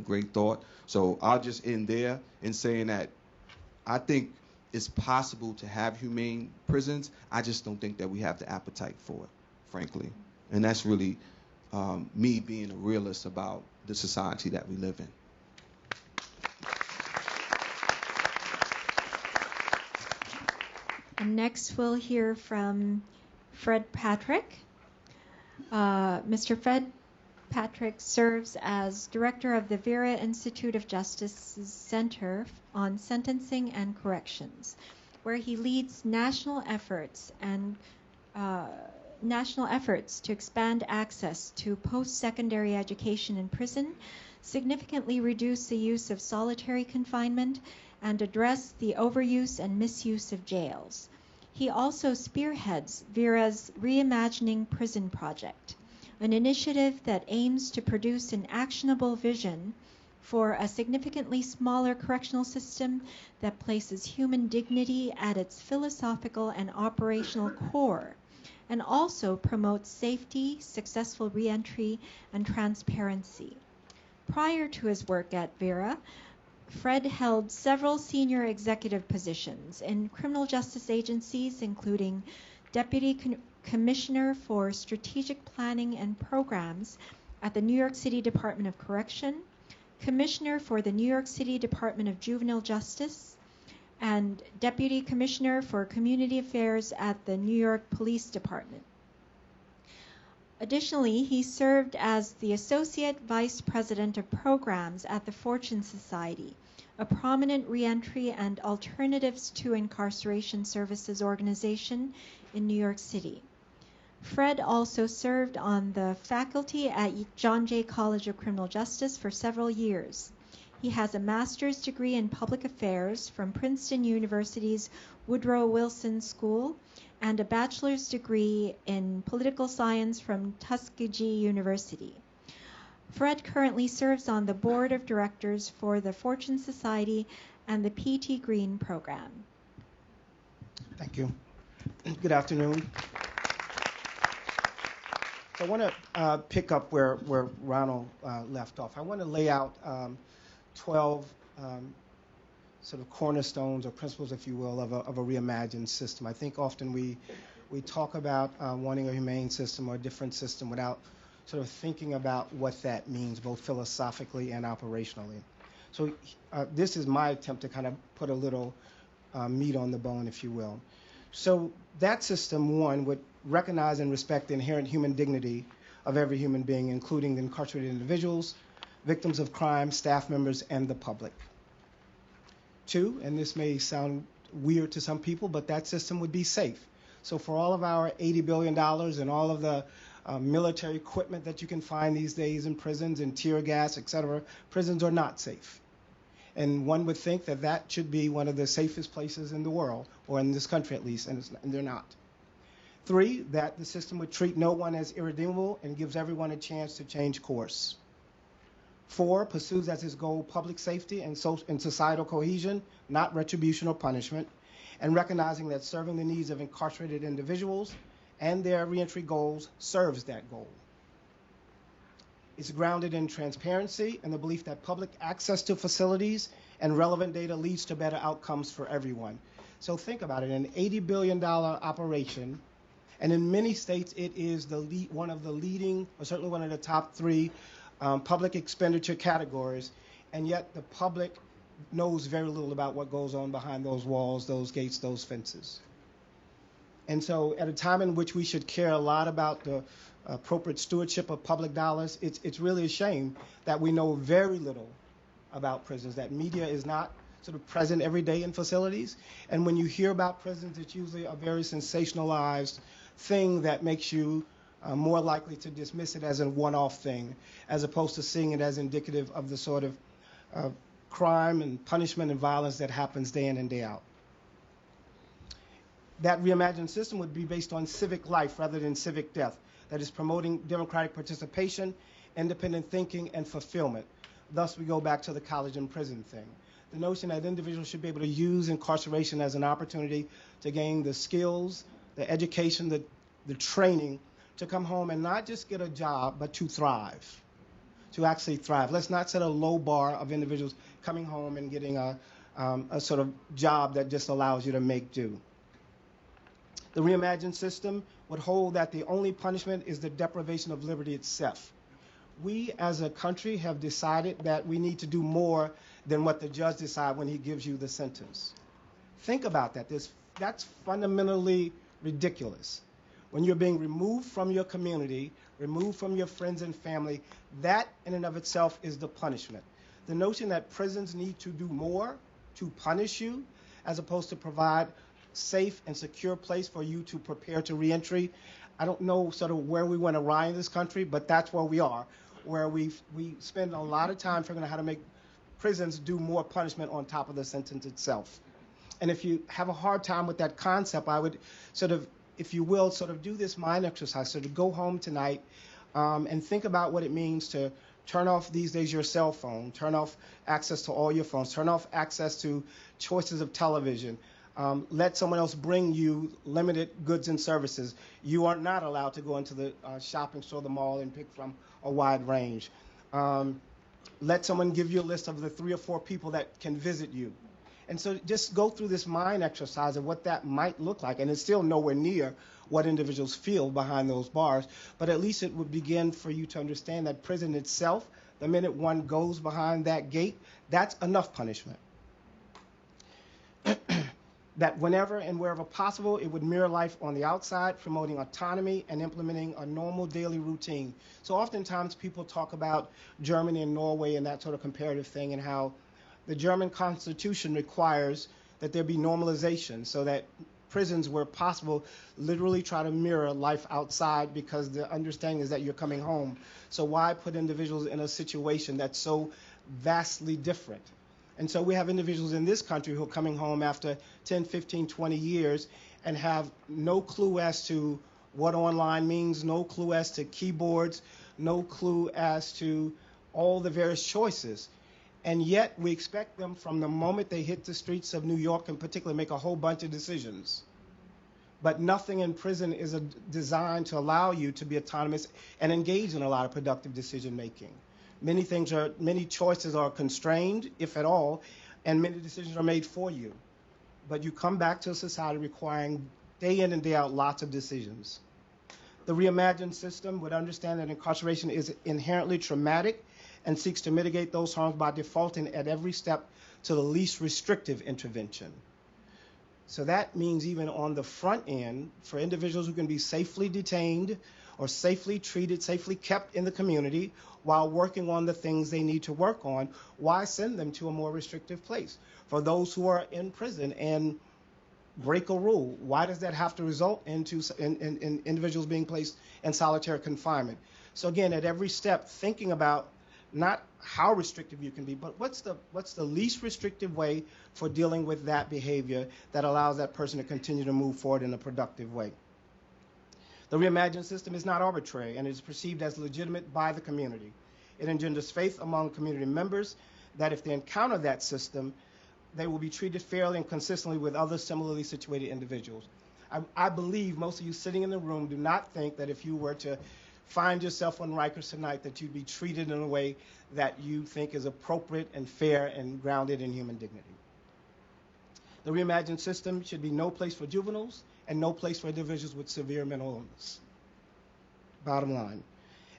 great thought. So I'll just end there in saying that I think it's possible to have humane prisons. I just don't think that we have the appetite for it, frankly. And that's really me being a realist about the society that we live in. And next we'll hear from Fred Patrick. Mr. Fred Patrick serves as director of the Vera Institute of Justice's Center on Sentencing and Corrections, where he leads national efforts to expand access to post-secondary education in prison, significantly reduce the use of solitary confinement, and address the overuse and misuse of jails. He also spearheads Vera's Reimagining Prison project, an initiative that aims to produce an actionable vision for a significantly smaller correctional system that places human dignity at its philosophical and operational core, and also promotes safety, successful reentry, and transparency. Prior to his work at Vera, Fred held several senior executive positions in criminal justice agencies, including Deputy Commissioner for Strategic Planning and Programs at the New York City Department of Correction, Commissioner for the New York City Department of Juvenile Justice, and Deputy Commissioner for Community Affairs at the New York Police Department. Additionally, he served as the Associate Vice President of Programs at the Fortune Society, a prominent reentry and alternatives to incarceration services organization in New York City. Fred also served on the faculty at John Jay College of Criminal Justice for several years. He has a master's degree in public affairs from Princeton University's Woodrow Wilson School and a bachelor's degree in political science from Tuskegee University. Fred currently serves on the board of directors for the Fortune Society and the P.T. Green program. Thank you. Good afternoon. So I want to pick up where Ronald left off. I want to lay out 12 sort of cornerstones or principles, if you will, of a reimagined system. I think often we talk about wanting a humane system or a different system without sort of thinking about what that means, both philosophically and operationally. So this is my attempt to kind of put a little meat on the bone, if you will. So that system, one, would recognize and respect the inherent human dignity of every human being, including the incarcerated individuals, victims of crime, staff members, and the public. Two, and this may sound weird to some people, but that system would be safe. So for all of our $80 billion and all of the military equipment that you can find these days in prisons and tear gas, et cetera, prisons are not safe. And one would think that that should be one of the safest places in the world, or in this country at least, and they're not. Three, that the system would treat no one as irredeemable and gives everyone a chance to change course. Four, pursues as its goal public safety and societal cohesion, not retribution or punishment, and recognizing that serving the needs of incarcerated individuals and their reentry goals serves that goal. It's grounded in transparency and the belief that public access to facilities and relevant data leads to better outcomes for everyone. So think about it, an $80 billion operation, and in many states it is one of the leading, or certainly one of the top three public expenditure categories, and yet the public knows very little about what goes on behind those walls, those gates, those fences. And so at a time in which we should care a lot about the appropriate stewardship of public dollars, it's really a shame that we know very little about prisons, that media is not sort of present every day in facilities. And when you hear about prisons, it's usually a very sensationalized thing that makes you more likely to dismiss it as a one-off thing, as opposed to seeing it as indicative of the sort of crime and punishment and violence that happens day in and day out. That reimagined system would be based on civic life rather than civic death, that is promoting democratic participation, independent thinking, and fulfillment. Thus, we go back to the college and prison thing. The notion that individuals should be able to use incarceration as an opportunity to gain the skills, the education, the training, to come home and not just get a job, but to thrive, to actually thrive. Let's not set a low bar of individuals coming home and getting a sort of job that just allows you to make do. The reimagined system would hold that the only punishment is the deprivation of liberty itself. We as a country have decided that we need to do more than what the judge decides when he gives you the sentence. Think about that. That's fundamentally ridiculous. When you're being removed from your community, removed from your friends and family, that in and of itself is the punishment. The notion that prisons need to do more to punish you as opposed to provide safe and secure place for you to prepare to reentry. I don't know sort of where we want to ride in this country, but that's where we are, where we spend a lot of time figuring out how to make prisons do more punishment on top of the sentence itself. And if you have a hard time with that concept, I would sort of, if you will, sort of do this mind exercise. So to go home tonight, and think about what it means to turn off these days your cell phone, turn off access to all your phones, turn off access to choices of television. Let someone else bring you limited goods and services. You are not allowed to go into the shopping store, the mall, and pick from a wide range. Let someone give you a list of the 3 or 4 people that can visit you. And so just go through this mind exercise of what that might look like. And it's still nowhere near what individuals feel behind those bars, but at least it would begin for you to understand that prison itself, the minute one goes behind that gate, that's enough punishment. That whenever and wherever possible, it would mirror life on the outside, promoting autonomy and implementing a normal daily routine. So oftentimes people talk about Germany and Norway and that sort of comparative thing, and how the German Constitution requires that there be normalization, so that prisons, where possible, literally try to mirror life outside, because the understanding is that you're coming home. So why put individuals in a situation that's so vastly different? And so we have individuals in this country who are coming home after 10, 15, 20 years and have no clue as to what online means, no clue as to keyboards, no clue as to all the various choices. And yet we expect them from the moment they hit the streets of New York in particular make a whole bunch of decisions. But nothing in prison is designed to allow you to be autonomous and engage in a lot of productive decision making. Many choices are constrained, if at all, and many decisions are made for you. But you come back to a society requiring day in and day out lots of decisions. The reimagined system would understand that incarceration is inherently traumatic and seeks to mitigate those harms by defaulting at every step to the least restrictive intervention. So that means even on the front end, for individuals who can be safely detained or safely treated, safely kept in the community while working on the things they need to work on, why send them to a more restrictive place? For those who are in prison and break a rule, why does that have to result in individuals being placed in solitary confinement? So again, at every step, thinking about not how restrictive you can be, but what's the least restrictive way for dealing with that behavior that allows that person to continue to move forward in a productive way. The reimagined system is not arbitrary and is perceived as legitimate by the community. It engenders faith among community members that if they encounter that system, they will be treated fairly and consistently with other similarly situated individuals. I believe most of you sitting in the room do not think that if you were to find yourself on Rikers tonight that you'd be treated in a way that you think is appropriate and fair and grounded in human dignity. The reimagined system should be no place for juveniles and no place for individuals with severe mental illness. Bottom line.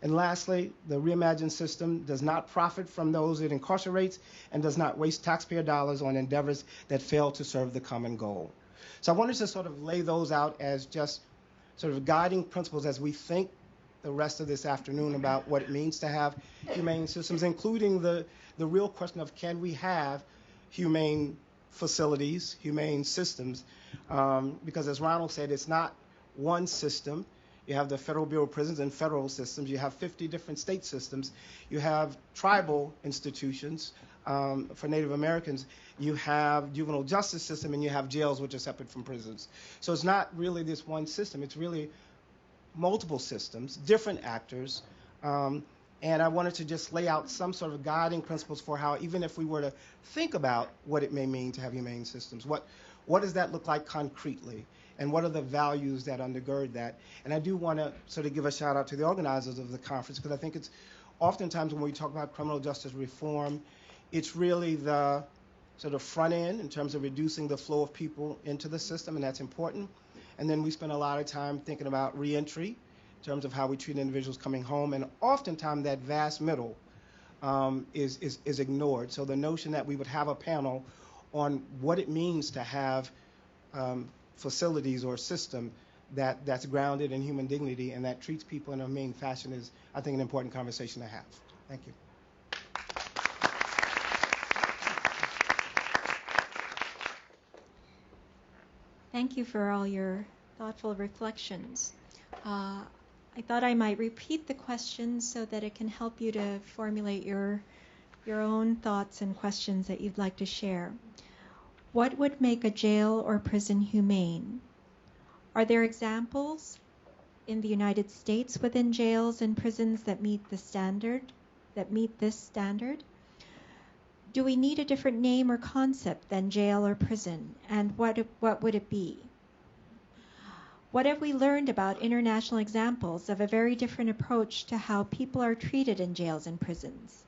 And lastly, the reimagined system does not profit from those it incarcerates and does not waste taxpayer dollars on endeavors that fail to serve the common goal. So I wanted to sort of lay those out as just sort of guiding principles as we think the rest of this afternoon about what it means to have humane systems, including the real question of can we have humane facilities, humane systems, because as Ronald said, it's not one system. You have the Federal Bureau of Prisons and federal systems. You have 50 different state systems. You have tribal institutions for Native Americans. You have juvenile justice system, and you have jails, which are separate from prisons. So it's not really this one system. It's really multiple systems, different actors. And I wanted to just lay out some sort of guiding principles for how, even if we were to think about what it may mean to have humane systems, what does that look like concretely? And what are the values that undergird that? And I do want to sort of give a shout out to the organizers of the conference, because I think it's oftentimes when we talk about criminal justice reform, it's really the sort of front end in terms of reducing the flow of people into the system, and that's important. And then we spend a lot of time thinking about reentry in terms of how we treat individuals coming home, and oftentimes that vast middle is ignored. So the notion that we would have a panel on what it means to have facilities or a system that's grounded in human dignity and that treats people in a humane fashion is, I think, an important conversation to have. Thank you. Thank you for all your thoughtful reflections. I thought I might repeat the questions so that it can help you to formulate your own thoughts and questions that you'd like to share. What would make a jail or prison humane? Are there examples? in the United States within jails and prisons that meet this standard? Do we need a different name or concept than jail or prison? And what would it be? What have we learned about international examples of a very different approach to how people are treated in jails and prisons?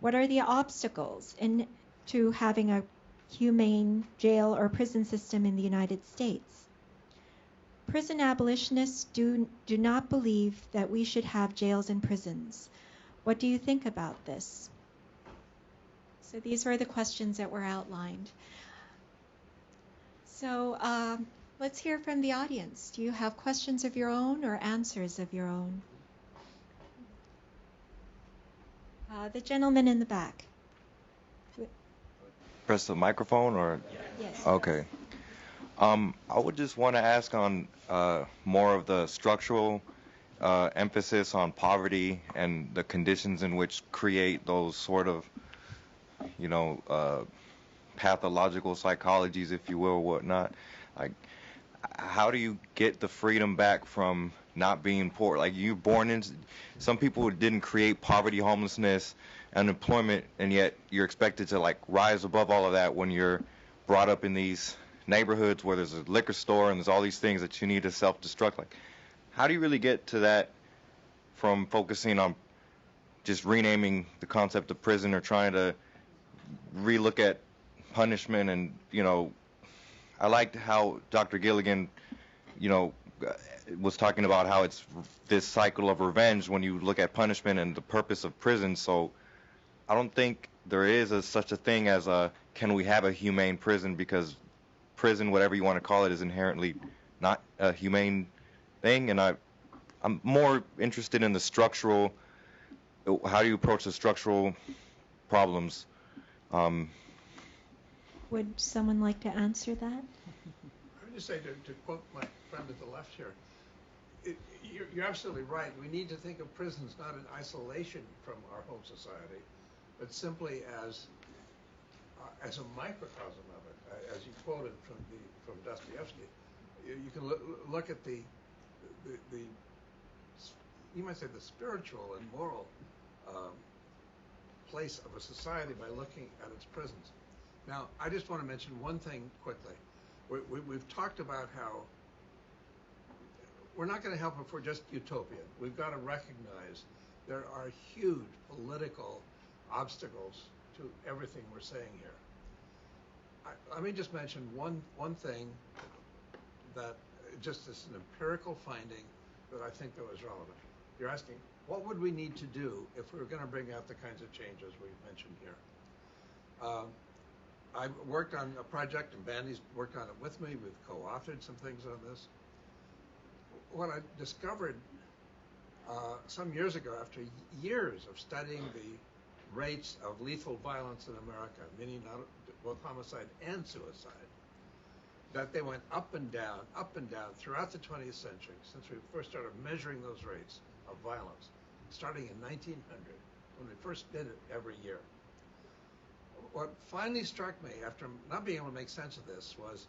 What are the obstacles to having a humane jail or prison system in the United States? Prison abolitionists do not believe that we should have jails and prisons. What do you think about this? So these were the questions that were outlined. So let's hear from the audience. Do you have questions of your own or answers of your own? The gentleman in the back. Press the microphone or? Yes. Okay. I would just want to ask on more of the structural emphasis on poverty and the conditions in which create those sort of, pathological psychologies, if you will, or whatnot. Like, how do you get the freedom back from not being poor? Like, you're born in, some people didn't create poverty, homelessness, unemployment, and yet you're expected to like rise above all of that when you're brought up in these neighborhoods where there's a liquor store and there's all these things that you need to self-destruct. Like, how do you really get to that from focusing on just renaming the concept of prison or trying to relook at punishment? And I liked how Dr. Gilligan was talking about how it's this cycle of revenge when you look at punishment and the purpose of prison. So I don't think there is such a thing as can we have a humane prison, because prison, whatever you want to call it, is inherently not a humane thing. And I'm more interested in the structural, how do you approach the structural problems? Would someone like to answer that? I would just say, to quote my friend at the left here, you're absolutely right. We need to think of prisons not in isolation from our whole society, but simply as a microcosm of it. As you quoted from Dostoevsky, you can look at the you might say the spiritual and moral place of a society by looking at its prisons. Now, I just want to mention one thing quickly. We've talked about how we're not going to help if we're just utopian. We've got to recognize there are huge political obstacles to everything we're saying here. Let me just mention one thing that just is an empirical finding that I think that was relevant. You're asking, what would we need to do if we were going to bring out the kinds of changes we've mentioned here? I worked on a project, and Bandy's worked on it with me. We've co-authored some things on this. What I discovered some years ago, after years of studying the rates of lethal violence in America, meaning both homicide and suicide, that they went up and down throughout the 20th century, since we first started measuring those rates of violence, starting in 1900, when we first did it every year. What finally struck me, after not being able to make sense of this, was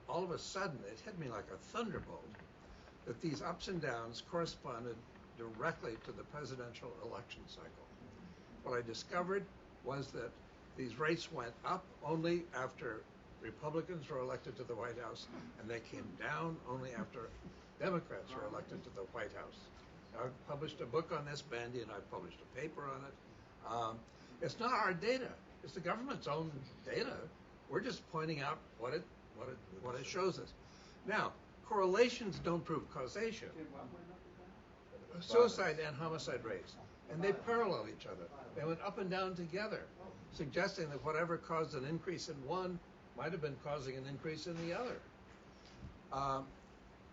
all of a sudden it hit me like a thunderbolt that these ups and downs corresponded directly to the presidential election cycle. What I discovered was that these rates went up only after Republicans were elected to the White House, and they came down only after Democrats were elected to the White House. I've published a book on this, Bandy and I published a paper on it. It's not our data. It's the government's own data. We're just pointing out what it shows us. Now, correlations don't prove causation. Suicide and homicide rates, and they parallel each other. They went up and down together, suggesting that whatever caused an increase in one might have been causing an increase in the other.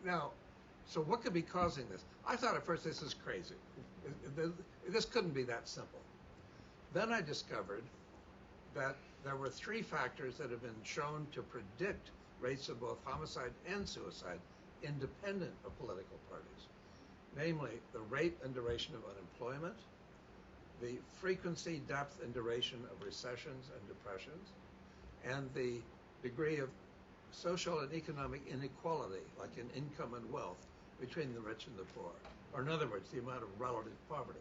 Now, so what could be causing this? I thought at first, this is crazy. This couldn't be that simple. Then I discovered that there were three factors that have been shown to predict rates of both homicide and suicide independent of political parties. Namely, the rate and duration of unemployment, the frequency, depth, and duration of recessions and depressions, and the degree of social and economic inequality, like in income and wealth, between the rich and the poor, or in other words, the amount of relative poverty.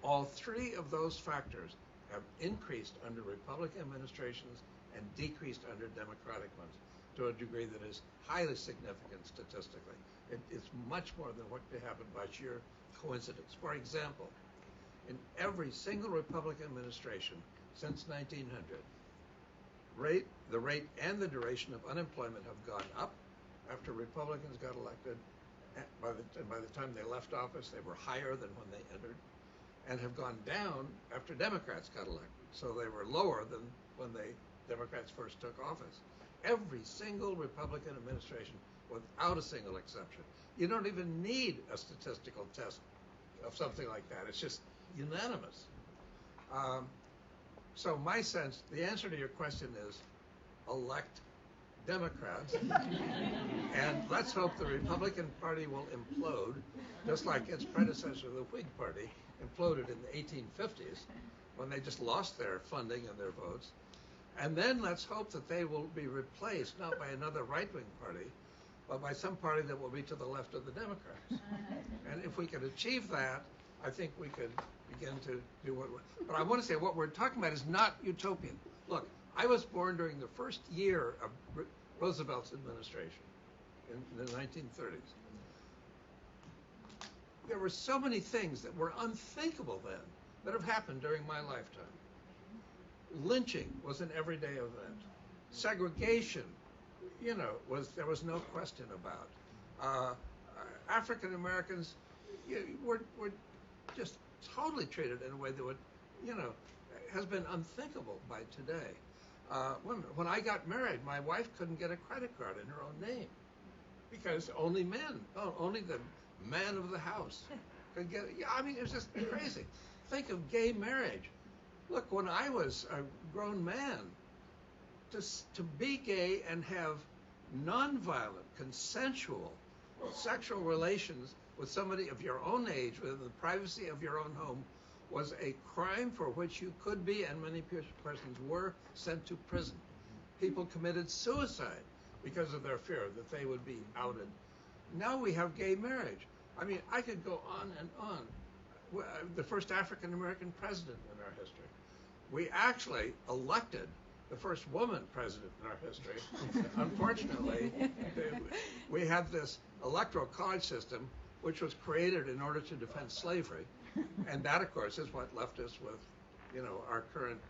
All three of those factors have increased under Republican administrations and decreased under Democratic ones to a degree that is highly significant statistically. It's much more than what happened by sheer coincidence. For example, in every single Republican administration since 1900, the rate and the duration of unemployment have gone up after Republicans got elected. By the time they left office, they were higher than when they entered, and have gone down after Democrats got elected. So they were lower than when the Democrats first took office. Every single Republican administration, without a single exception. You don't even need a statistical test of something like that. It's just unanimous. So my sense, the answer to your question is elect Democrats, and let's hope the Republican Party will implode, just like its predecessor, the Whig Party, imploded in the 1850s when they just lost their funding and their votes. And then let's hope that they will be replaced not by another right-wing party, but by some party that will be to the left of the Democrats. And if we could achieve that, I think we could begin to do what we're... But I want to say what we're talking about is not utopian. Look, I was born during the first year of Roosevelt's administration in the 1930s. There were so many things that were unthinkable then that have happened during my lifetime. Lynching was an everyday event. Segregation, there was no question about. African Americans were just totally treated in a way that would, has been unthinkable by today. When I got married, my wife couldn't get a credit card in her own name because only the man of the house could get it. Yeah, I mean, it was just crazy. Think of gay marriage. Look, when I was a grown man, to be gay and have nonviolent, consensual sexual relations with somebody of your own age, within the privacy of your own home, was a crime for which you could be, and many persons were, sent to prison. People committed suicide because of their fear that they would be outed. Now we have gay marriage. I mean, I could go on and on. The first African-American president in our history. We actually elected the first woman president in our history. Unfortunately, we had this electoral college system which was created in order to defend slavery. And that, of course, is what left us with, our current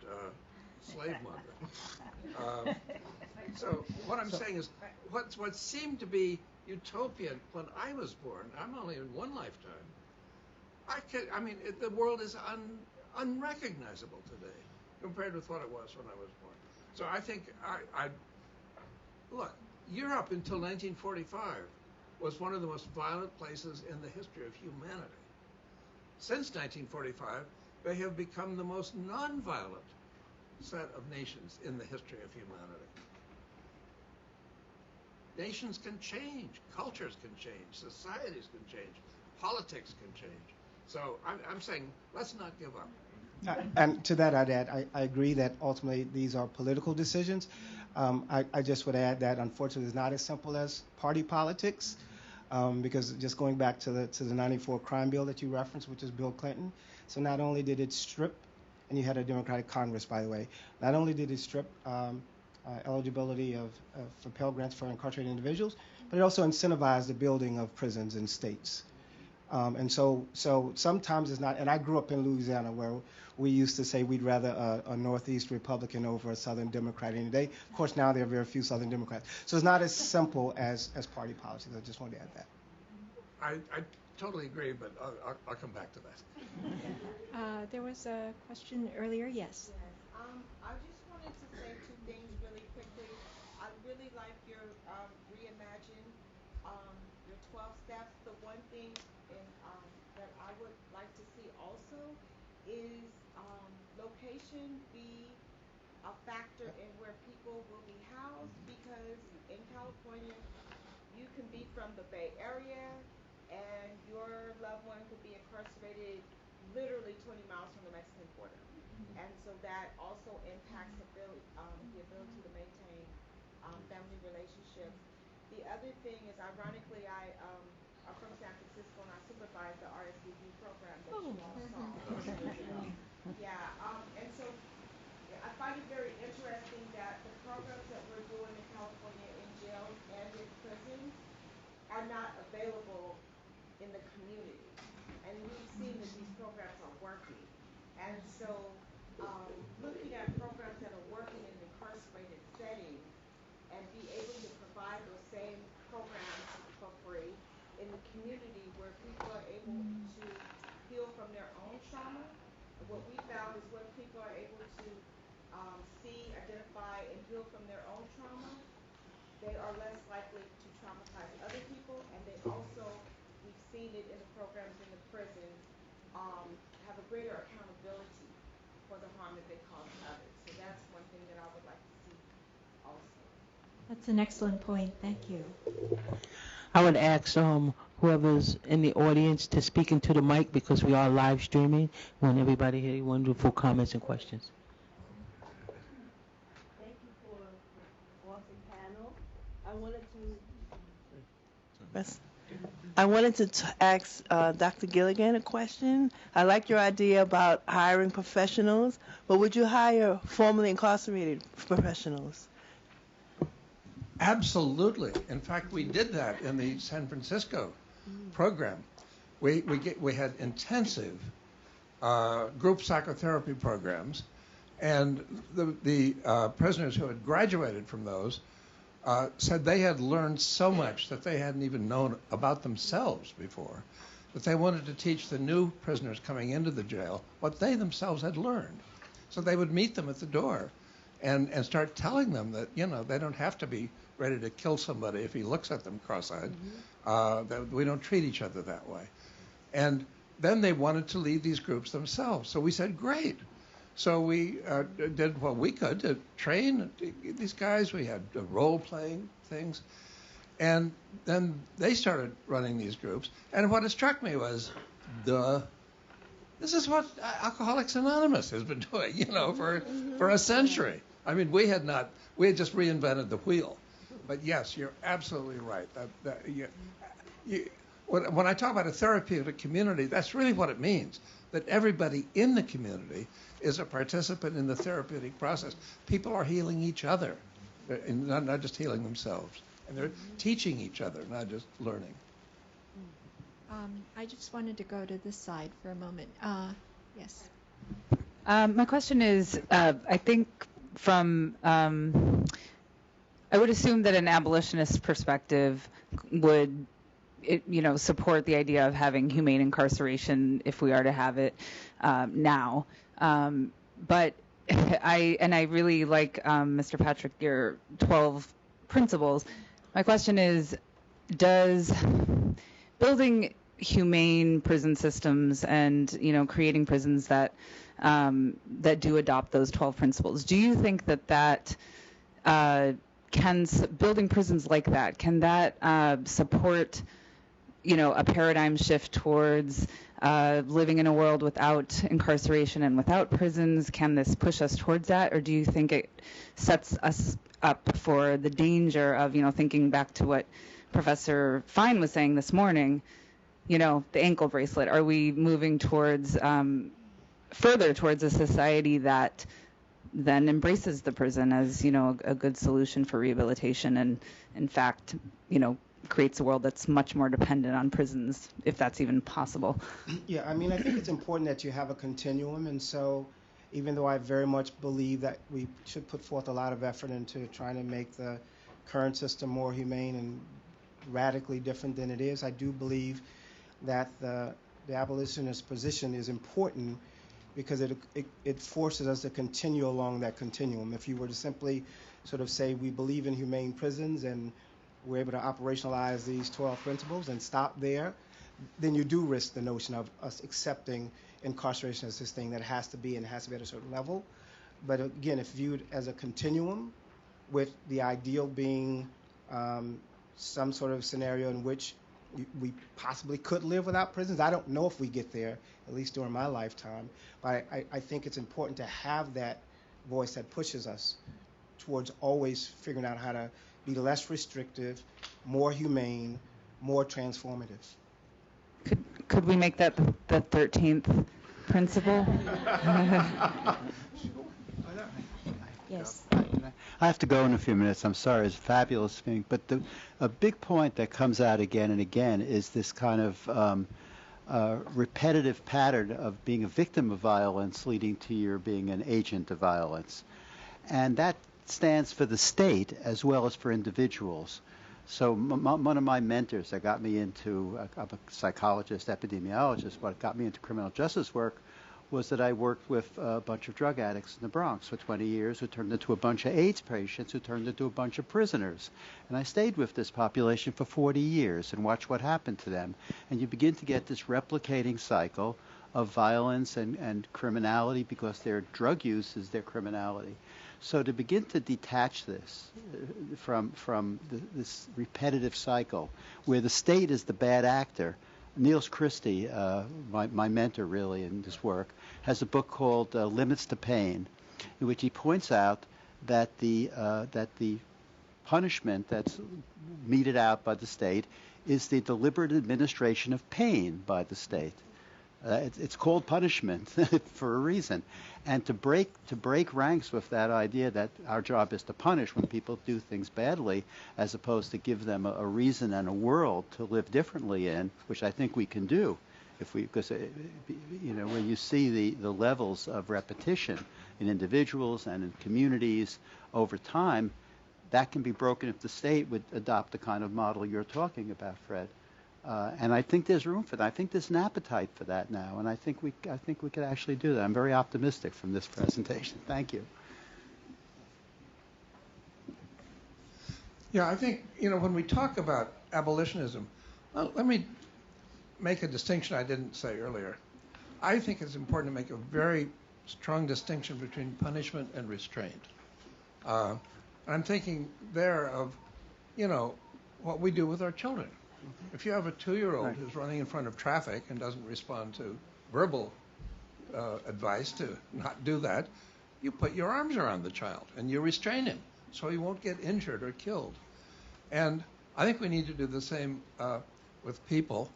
slave market. So what I'm saying is, what seemed to be utopian when I was born, I'm only in one lifetime, the world is unrecognizable today compared with what it was when I was born. So I think, look, Europe until 1945 was one of the most violent places in the history of humanity. Since 1945, they have become the most nonviolent set of nations in the history of humanity. Nations can change, cultures can change, societies can change, politics can change. So I'm saying, let's not give up. And to that, I'd add, I agree that ultimately these are political decisions. I just would add that unfortunately it's not as simple as party politics, because just going back to the 94 crime bill that you referenced, which is Bill Clinton, so not only did it strip, and you had a Democratic Congress, by the way, not only did it strip eligibility for Pell Grants for incarcerated individuals, but it also incentivized the building of prisons in states. And so sometimes it's not, and I grew up in Louisiana where we used to say we'd rather a Northeast Republican over a Southern Democrat any day. Of course, now there are very few Southern Democrats. So it's not as simple as party politics. I just wanted to add that. I totally agree, but I'll come back to that. There was a question earlier, yes. I just wanted to say two things really quickly. I really like your reimagine your 12 steps. The one thing that I would like to see also is location be a factor in where people will be housed, because in California you can be from the Bay Area and your loved one could be incarcerated literally 20 miles from the Mexican border. And so that also impacts the ability to maintain family relationships. The other thing is, ironically, I'm from San Francisco and I supervise the RSVP program that you all saw a few years ago. Yeah, and so I find it very interesting that the programs that we're doing in California in jails and in prisons are not available in the community. And we've seen that these programs are working. And so looking at programs that are working in incarcerated settings and be able to provide those same programs for free in the community where people are able to heal from their own trauma. What we found is when people are able to see, identify, and heal from their own trauma, they are less likely to traumatize other people, and they also, we've seen it in the programs in the prisons, have a greater accountability for the harm that they cause others. So that's one thing that I would like to see also. That's an excellent point. Thank you. I would ask whoever's in the audience to speak into the mic because we are live streaming. We want everybody to hear wonderful comments and questions. Thank you for the awesome panel. I wanted to ask Dr. Gilligan a question. I like your idea about hiring professionals, but would you hire formerly incarcerated professionals? Absolutely. In fact, we did that in the San Francisco program. We had intensive group psychotherapy programs, and the prisoners who had graduated from those said they had learned so much that they hadn't even known about themselves before, that they wanted to teach the new prisoners coming into the jail what they themselves had learned. So they would meet them at the door and start telling them that, they don't have to be ready to kill somebody if he looks at them cross-eyed. That we don't treat each other that way. And then they wanted to lead these groups themselves. So we said, great. So we did what we could to train these guys. We had role-playing things. And then they started running these groups. And what struck me was, this is what Alcoholics Anonymous has been doing, for a century. I mean, we had just reinvented the wheel. But yes, you're absolutely right. When I talk about a therapeutic community, that's really what it means, that everybody in the community is a participant in the therapeutic process. People are healing each other, and not just healing themselves. And they're teaching each other, not just learning. I just wanted to go to this side for a moment. Yes. My question is, I think from, I would assume that an abolitionist perspective would, support the idea of having humane incarceration if we are to have it now. But I really like, Mr. Patrick, your 12 principles. My question is, does building humane prison systems and creating prisons that do adopt those 12 principles, do you think that building prisons like that, can that support a paradigm shift towards living in a world without incarceration and without prisons? Can this push us towards that, or do you think it sets us up for the danger of thinking back to what Professor Fine was saying this morning, the ankle bracelet? Are we moving towards further towards a society that then embraces the prison as a good solution for rehabilitation, and in fact creates a world that's much more dependent on prisons, if that's even possible? Yeah, I mean, I think it's important that you have a continuum, and so even though I very much believe that we should put forth a lot of effort into trying to make the current system more humane and radically different than it is, I do believe that the abolitionist position is important because it forces us to continue along that continuum. If you were to simply sort of say we believe in humane prisons and we're able to operationalize these 12 principles and stop there, then you do risk the notion of us accepting incarceration as this thing that has to be and has to be at a certain level. But again, if viewed as a continuum, with the ideal being some sort of scenario in which we possibly could live without prisons. I don't know if we get there, at least during my lifetime, but I think it's important to have that voice that pushes us towards always figuring out how to be less restrictive, more humane, more transformative. Could we make that the 13th principle? Yes. I have to go in a few minutes. I'm sorry. It's a fabulous thing. But a big point that comes out again and again is this kind of repetitive pattern of being a victim of violence leading to your being an agent of violence. And that stands for the state as well as for individuals. So one of my mentors that got me into, I'm a psychologist, epidemiologist, what got me into criminal justice work was that I worked with a bunch of drug addicts in the Bronx for 20 years who turned into a bunch of AIDS patients who turned into a bunch of prisoners. And I stayed with this population for 40 years and watched what happened to them. And you begin to get this replicating cycle of violence and criminality because their drug use is their criminality. So to begin to detach this from this repetitive cycle where the state is the bad actor. Niels Christie, my mentor really in this work, has a book called Limits to Pain, in which he points out that the punishment that's meted out by the state is the deliberate administration of pain by the state. It's called punishment for a reason. And to break ranks with that idea that our job is to punish when people do things badly, as opposed to give them a reason and a world to live differently in, which I think we can do, because when you see the levels of repetition in individuals and in communities over time, that can be broken if the state would adopt the kind of model you're talking about, Fred. And I think there's room for that. I think there's an appetite for that now, and I think we could actually do that. I'm very optimistic from this presentation. Thank you. Yeah, I think, when we talk about abolitionism, let me make a distinction I didn't say earlier. I think it's important to make a very strong distinction between punishment and restraint. I'm thinking there of, what we do with our children. If you have a 2-year-old who's running in front of traffic and doesn't respond to verbal advice to not do that, you put your arms around the child and you restrain him so he won't get injured or killed. And I think we need to do the same with people.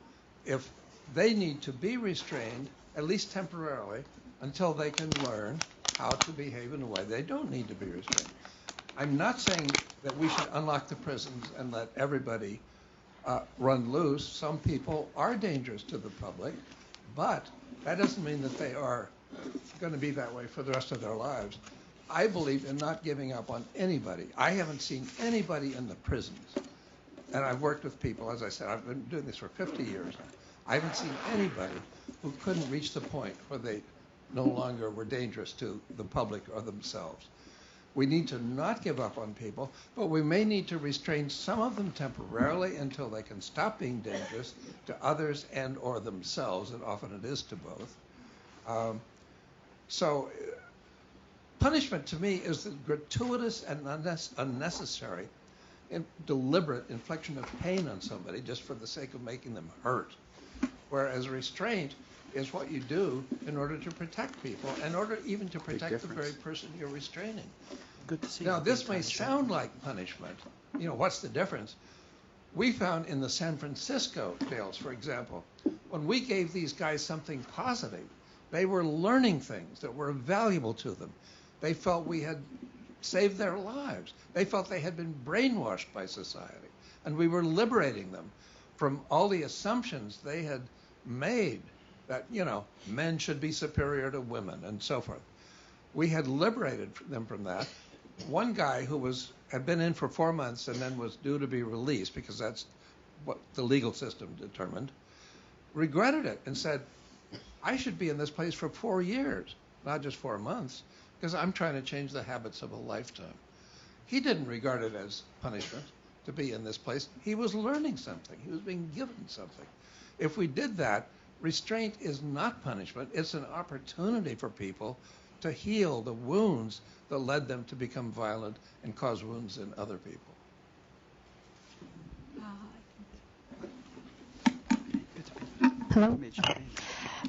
If they need to be restrained, at least temporarily, until they can learn how to behave in a way they don't need to be restrained. I'm not saying that we should unlock the prisons and let everybody run loose. Some people are dangerous to the public, but that doesn't mean that they are going to be that way for the rest of their lives. I believe in not giving up on anybody. I haven't seen anybody in the prisons, and I've worked with people, as I said, I've been doing this for 50 years. I haven't seen anybody who couldn't reach the point where they no longer were dangerous to the public or themselves. We need to not give up on people, but we may need to restrain some of them temporarily until they can stop being dangerous to others and or themselves, and often it is to both. So punishment to me is the gratuitous and unnecessary and deliberate infliction of pain on somebody just for the sake of making them hurt. Whereas restraint is what you do in order to protect people, in order even to protect the very person you're restraining. Good to see you. Now, this may sound like punishment. What's the difference? We found in the San Francisco jails, for example, when we gave these guys something positive, they were learning things that were valuable to them. They felt we had saved their lives. They felt they had been brainwashed by society, and we were liberating them from all the assumptions they had made that, men should be superior to women and so forth. We had liberated them from that. One guy who had been in for 4 months and then was due to be released, because that's what the legal system determined, regretted it and said, I should be in this place for 4 years, not just 4 months, because I'm trying to change the habits of a lifetime. He didn't regard it as punishment to be in this place. He was learning something. He was being given something. If we did that, restraint is not punishment. It's an opportunity for people to heal the wounds that led them to become violent and cause wounds in other people. Hello.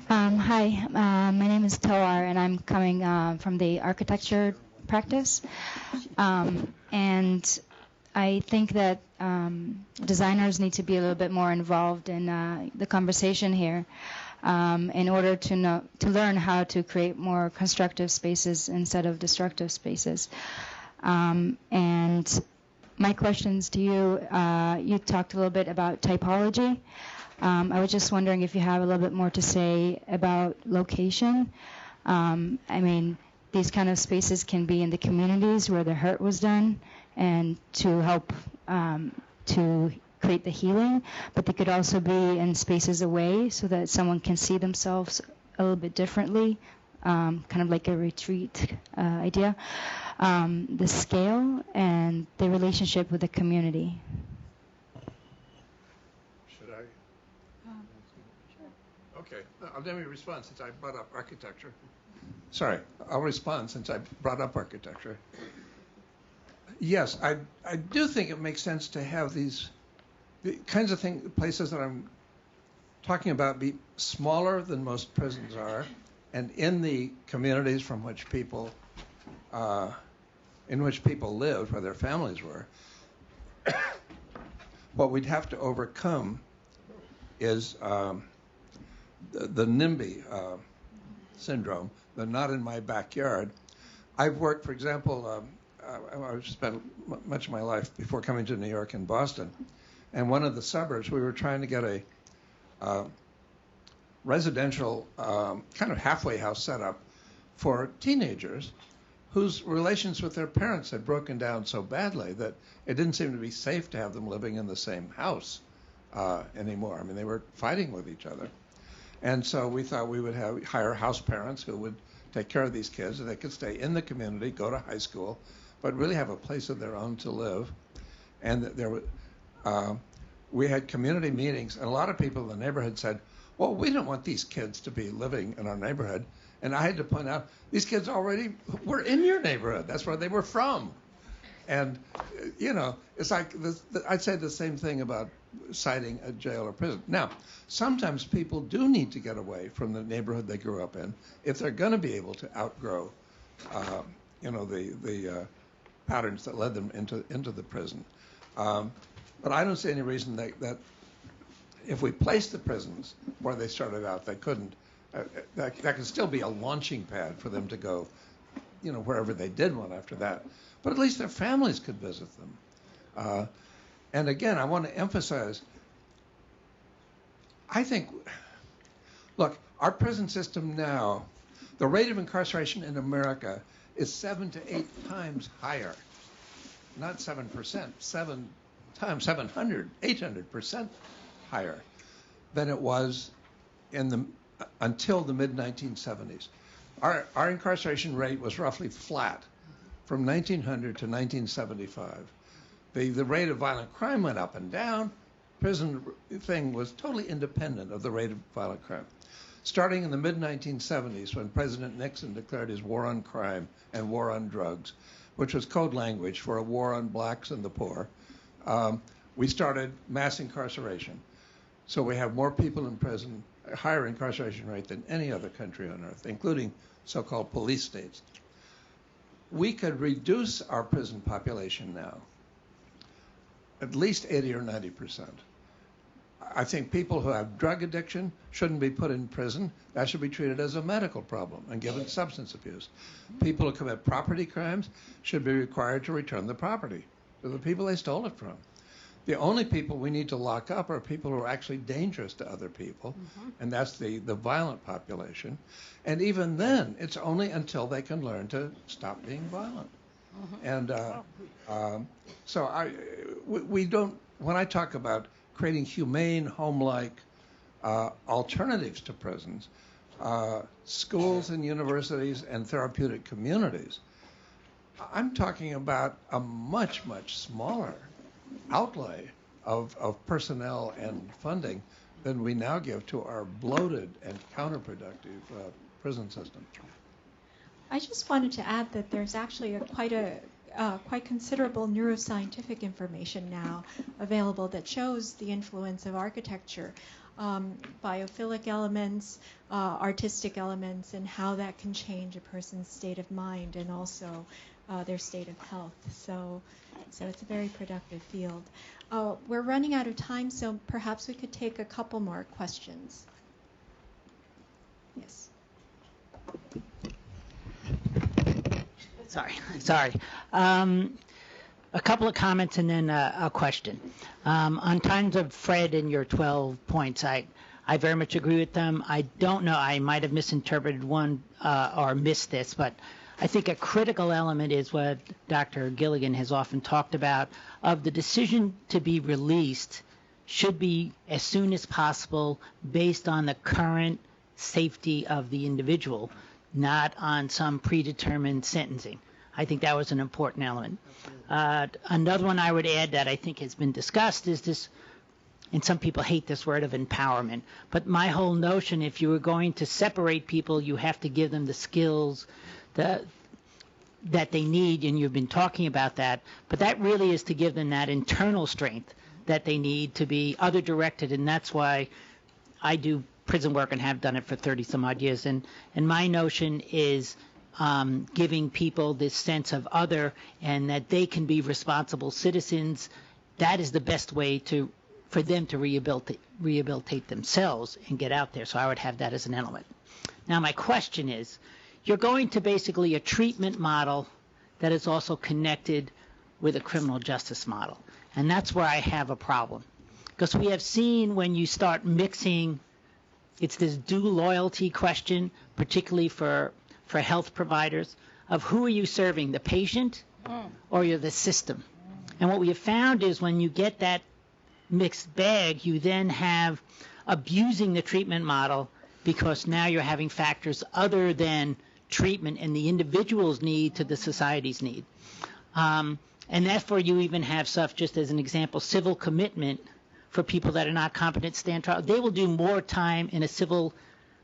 Hi, my name is Toar, and I'm coming from the architecture practice. And I think that designers need to be a little bit more involved in the conversation here in order to learn how to create more constructive spaces instead of destructive spaces. And my questions to you, you talked a little bit about typology. I was just wondering if you have a little bit more to say about location. I mean, these kind of spaces can be in the communities where the hurt was done and to help to create the healing, but they could also be in spaces away so that someone can see themselves a little bit differently, kind of like a retreat idea. The scale and the relationship with the community. Should I? Sure. Okay, let me respond since I brought up architecture. Sorry, I'll respond since I brought up architecture. Yes, I do think it makes sense to have the kinds of places that I'm talking about be smaller than most prisons are, and in the communities from which people lived, where their families were. What we'd have to overcome is the NIMBY syndrome, the not in my backyard. I've worked, for example, I've spent much of my life before coming to New York and Boston, and one of the suburbs, we were trying to get a residential kind of halfway house set up for teenagers whose relations with their parents had broken down so badly that it didn't seem to be safe to have them living in the same house anymore. I mean, they were fighting with each other. And so we thought we would hire house parents who would take care of these kids, and they could stay in the community, go to high school, but really have a place of their own to live. And we had community meetings, and a lot of people in the neighborhood said, well, we don't want these kids to be living in our neighborhood. And I had to point out, these kids already were in your neighborhood. That's where they were from. And, you know, it's like, I'd say the same thing about citing a jail or prison. Now, sometimes people do need to get away from the neighborhood they grew up in if they're going to be able to outgrow, the patterns that led them into the prison. But I don't see any reason that if we place the prisons where they started out, they couldn't. That could still be a launching pad for them to go, you know, wherever they did one after that. But at least their families could visit them. And again, I want to emphasize, I think, look, our prison system now, the rate of incarceration in America is 7 to 8 times higher. Not 7%, 7 times, 800% higher than it was until the mid-1970s. Our incarceration rate was roughly flat from 1900 to 1975. The rate of violent crime went up and down. Prison thing was totally independent of the rate of violent crime. Starting in the mid-1970s, when President Nixon declared his war on crime and war on drugs, which was code language for a war on blacks and the poor, we started mass incarceration. So we have more people in prison, a higher incarceration rate than any other country on earth, including so-called police states. We could reduce our prison population now at least 80 or 90%. I think people who have drug addiction shouldn't be put in prison. That should be treated as a medical problem and given substance abuse. People who commit property crimes should be required to return the property to the people they stole it from. The only people we need to lock up are people who are actually dangerous to other people, and that's the violent population. And even then, it's only until they can learn to stop being violent. And so we don't, when I talk about creating humane, home-like alternatives to prisons, schools and universities and therapeutic communities, I'm talking about a much, much smaller outlay of personnel and funding than we now give to our bloated and counterproductive prison system. I just wanted to add that there's actually quite considerable neuroscientific information now available that shows the influence of architecture biophilic elements, artistic elements, and how that can change a person's state of mind and also their state of health. So it's a very productive field. We're running out of time, so perhaps we could take a couple more questions. Yes. Sorry. A couple of comments and then a question. On times of Fred and your 12 points, I very much agree with them. I don't know, I might have misinterpreted one or missed this, but I think a critical element is what Dr. Gilligan has often talked about, of the decision to be released should be as soon as possible based on the current safety of the individual, not on some predetermined sentencing. I think that was an important element. Another one I would add that I think has been discussed is this, and some people hate this word of empowerment, but my whole notion, if you were going to separate people, you have to give them the skills that they need, and you've been talking about that, but that really is to give them that internal strength that they need to be other directed, and that's why I do prison work and have done it for 30 some odd years, and my notion is giving people this sense of other and that they can be responsible citizens. That is the best way for them to rehabilitate themselves and get out there. So I would have that as an element. Now my question is, you're going to basically a treatment model that is also connected with a criminal justice model. And that's where I have a problem. Because we have seen when you start mixing, it's this due loyalty question, particularly for health providers, of who are you serving, the patient or you're the system. And what we have found is when you get that mixed bag, you then have abusing the treatment model because now you're having factors other than treatment and the individual's need to the society's need. And therefore you even have stuff, just as an example, civil commitment for people that are not competent to stand trial. They will do more time in a civil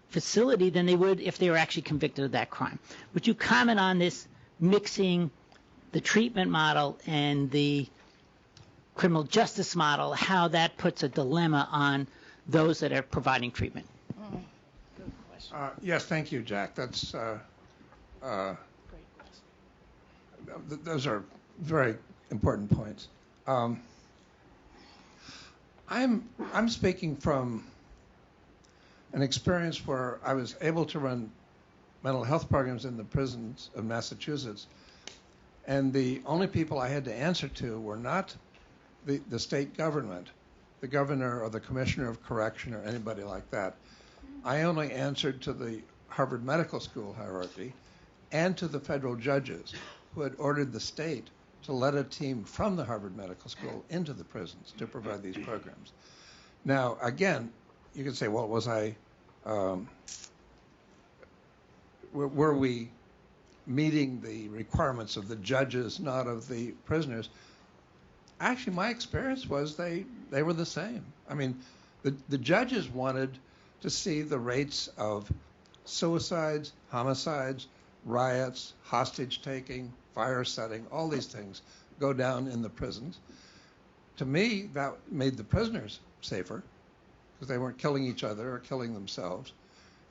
facility than they would if they were actually convicted of that crime. Would you comment on this mixing the treatment model and the criminal justice model, how that puts a dilemma on those that are providing treatment? Yes, thank you, Jack. That's those are very important points. I'm speaking from an experience where I was able to run mental health programs in the prisons of Massachusetts, and the only people I had to answer to were not the state government, the governor or the commissioner of correction or anybody like that. I only answered to the Harvard Medical School hierarchy and to the federal judges who had ordered the state to let a team from the Harvard Medical School into the prisons to provide these programs. Now, again, you could say, well, were we meeting the requirements of the judges, not of the prisoners? Actually, my experience was they were the same. I mean, the judges wanted to see the rates of suicides, homicides, riots, hostage-taking, fire setting, all these things go down in the prisons. To me, that made the prisoners safer because they weren't killing each other or killing themselves.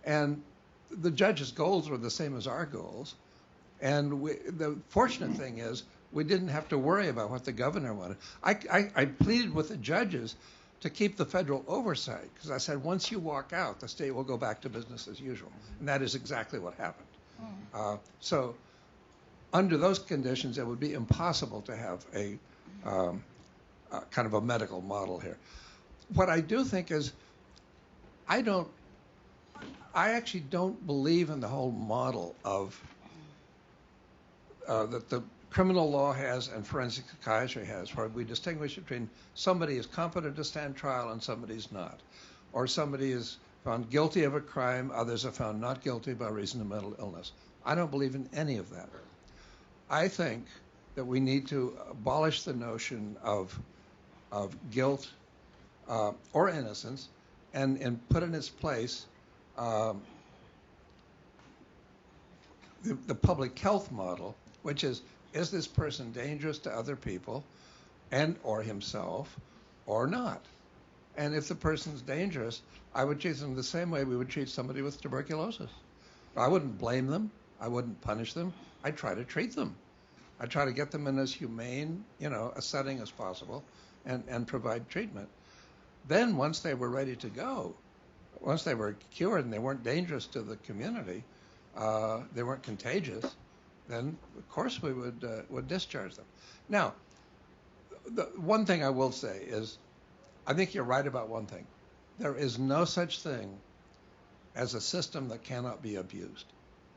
And the judges' goals were the same as our goals. And the fortunate thing is we didn't have to worry about what the governor wanted. I pleaded with the judges to keep the federal oversight because I said once you walk out, the state will go back to business as usual. And that is exactly what happened. So under those conditions, it would be impossible to have a kind of a medical model here. What I do think is I actually don't believe in the whole model of that the criminal law has and forensic psychiatry has, where we distinguish between somebody is competent to stand trial and somebody's not, or somebody is found guilty of a crime, others are found not guilty by reason of mental illness. I don't believe in any of that. I think that we need to abolish the notion of guilt or innocence and put in its place the public health model, which is this person dangerous to other people and or himself or not? And if the person's dangerous, I would treat them the same way we would treat somebody with tuberculosis. I wouldn't blame them. I wouldn't punish them. I'd try to treat them. I'd try to get them in as humane, a setting as possible and provide treatment. Then once they were ready to go, once they were cured and they weren't dangerous to the community, they weren't contagious, then of course we would discharge them. Now, the one thing I will say is, I think you're right about one thing. There is no such thing as a system that cannot be abused.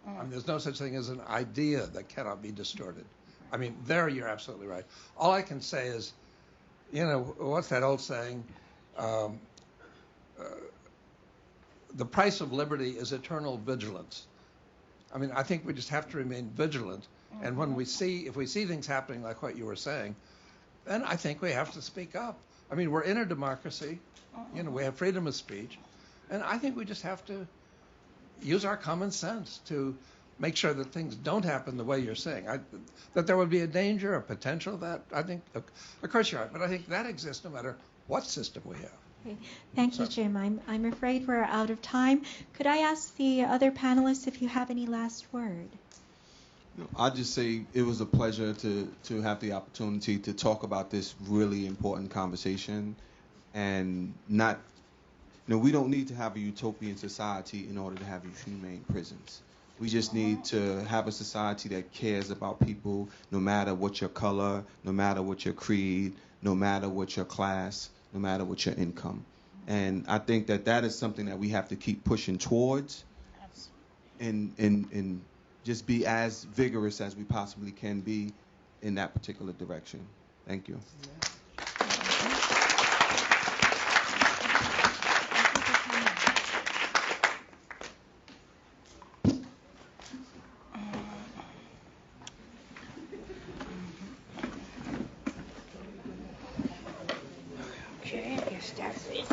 I mean, there's no such thing as an idea that cannot be distorted. I mean, there you're absolutely right. All I can say is, what's that old saying? The price of liberty is eternal vigilance. I mean, I think we just have to remain vigilant. And when if we see things happening like what you were saying, then I think we have to speak up. I mean, we're in a democracy. We have freedom of speech. And I think we just have to use our common sense to make sure that things don't happen the way you're saying. That there would be a danger, a potential, that I think, of course you're right, but I think that exists no matter what system we have. Okay. Thank you, Jim. I'm afraid we're out of time. Could I ask the other panelists if you have any last word? I'll just say it was a pleasure to have the opportunity to talk about this really important conversation, and not, we don't need to have a utopian society in order to have humane prisons. We just need to have a society that cares about people, no matter what your color, no matter what your creed, no matter what your class, no matter what your income. And I think that is something that we have to keep pushing towards, and just be as vigorous as we possibly can be in that particular direction. Thank you. Okay, I guess that's it.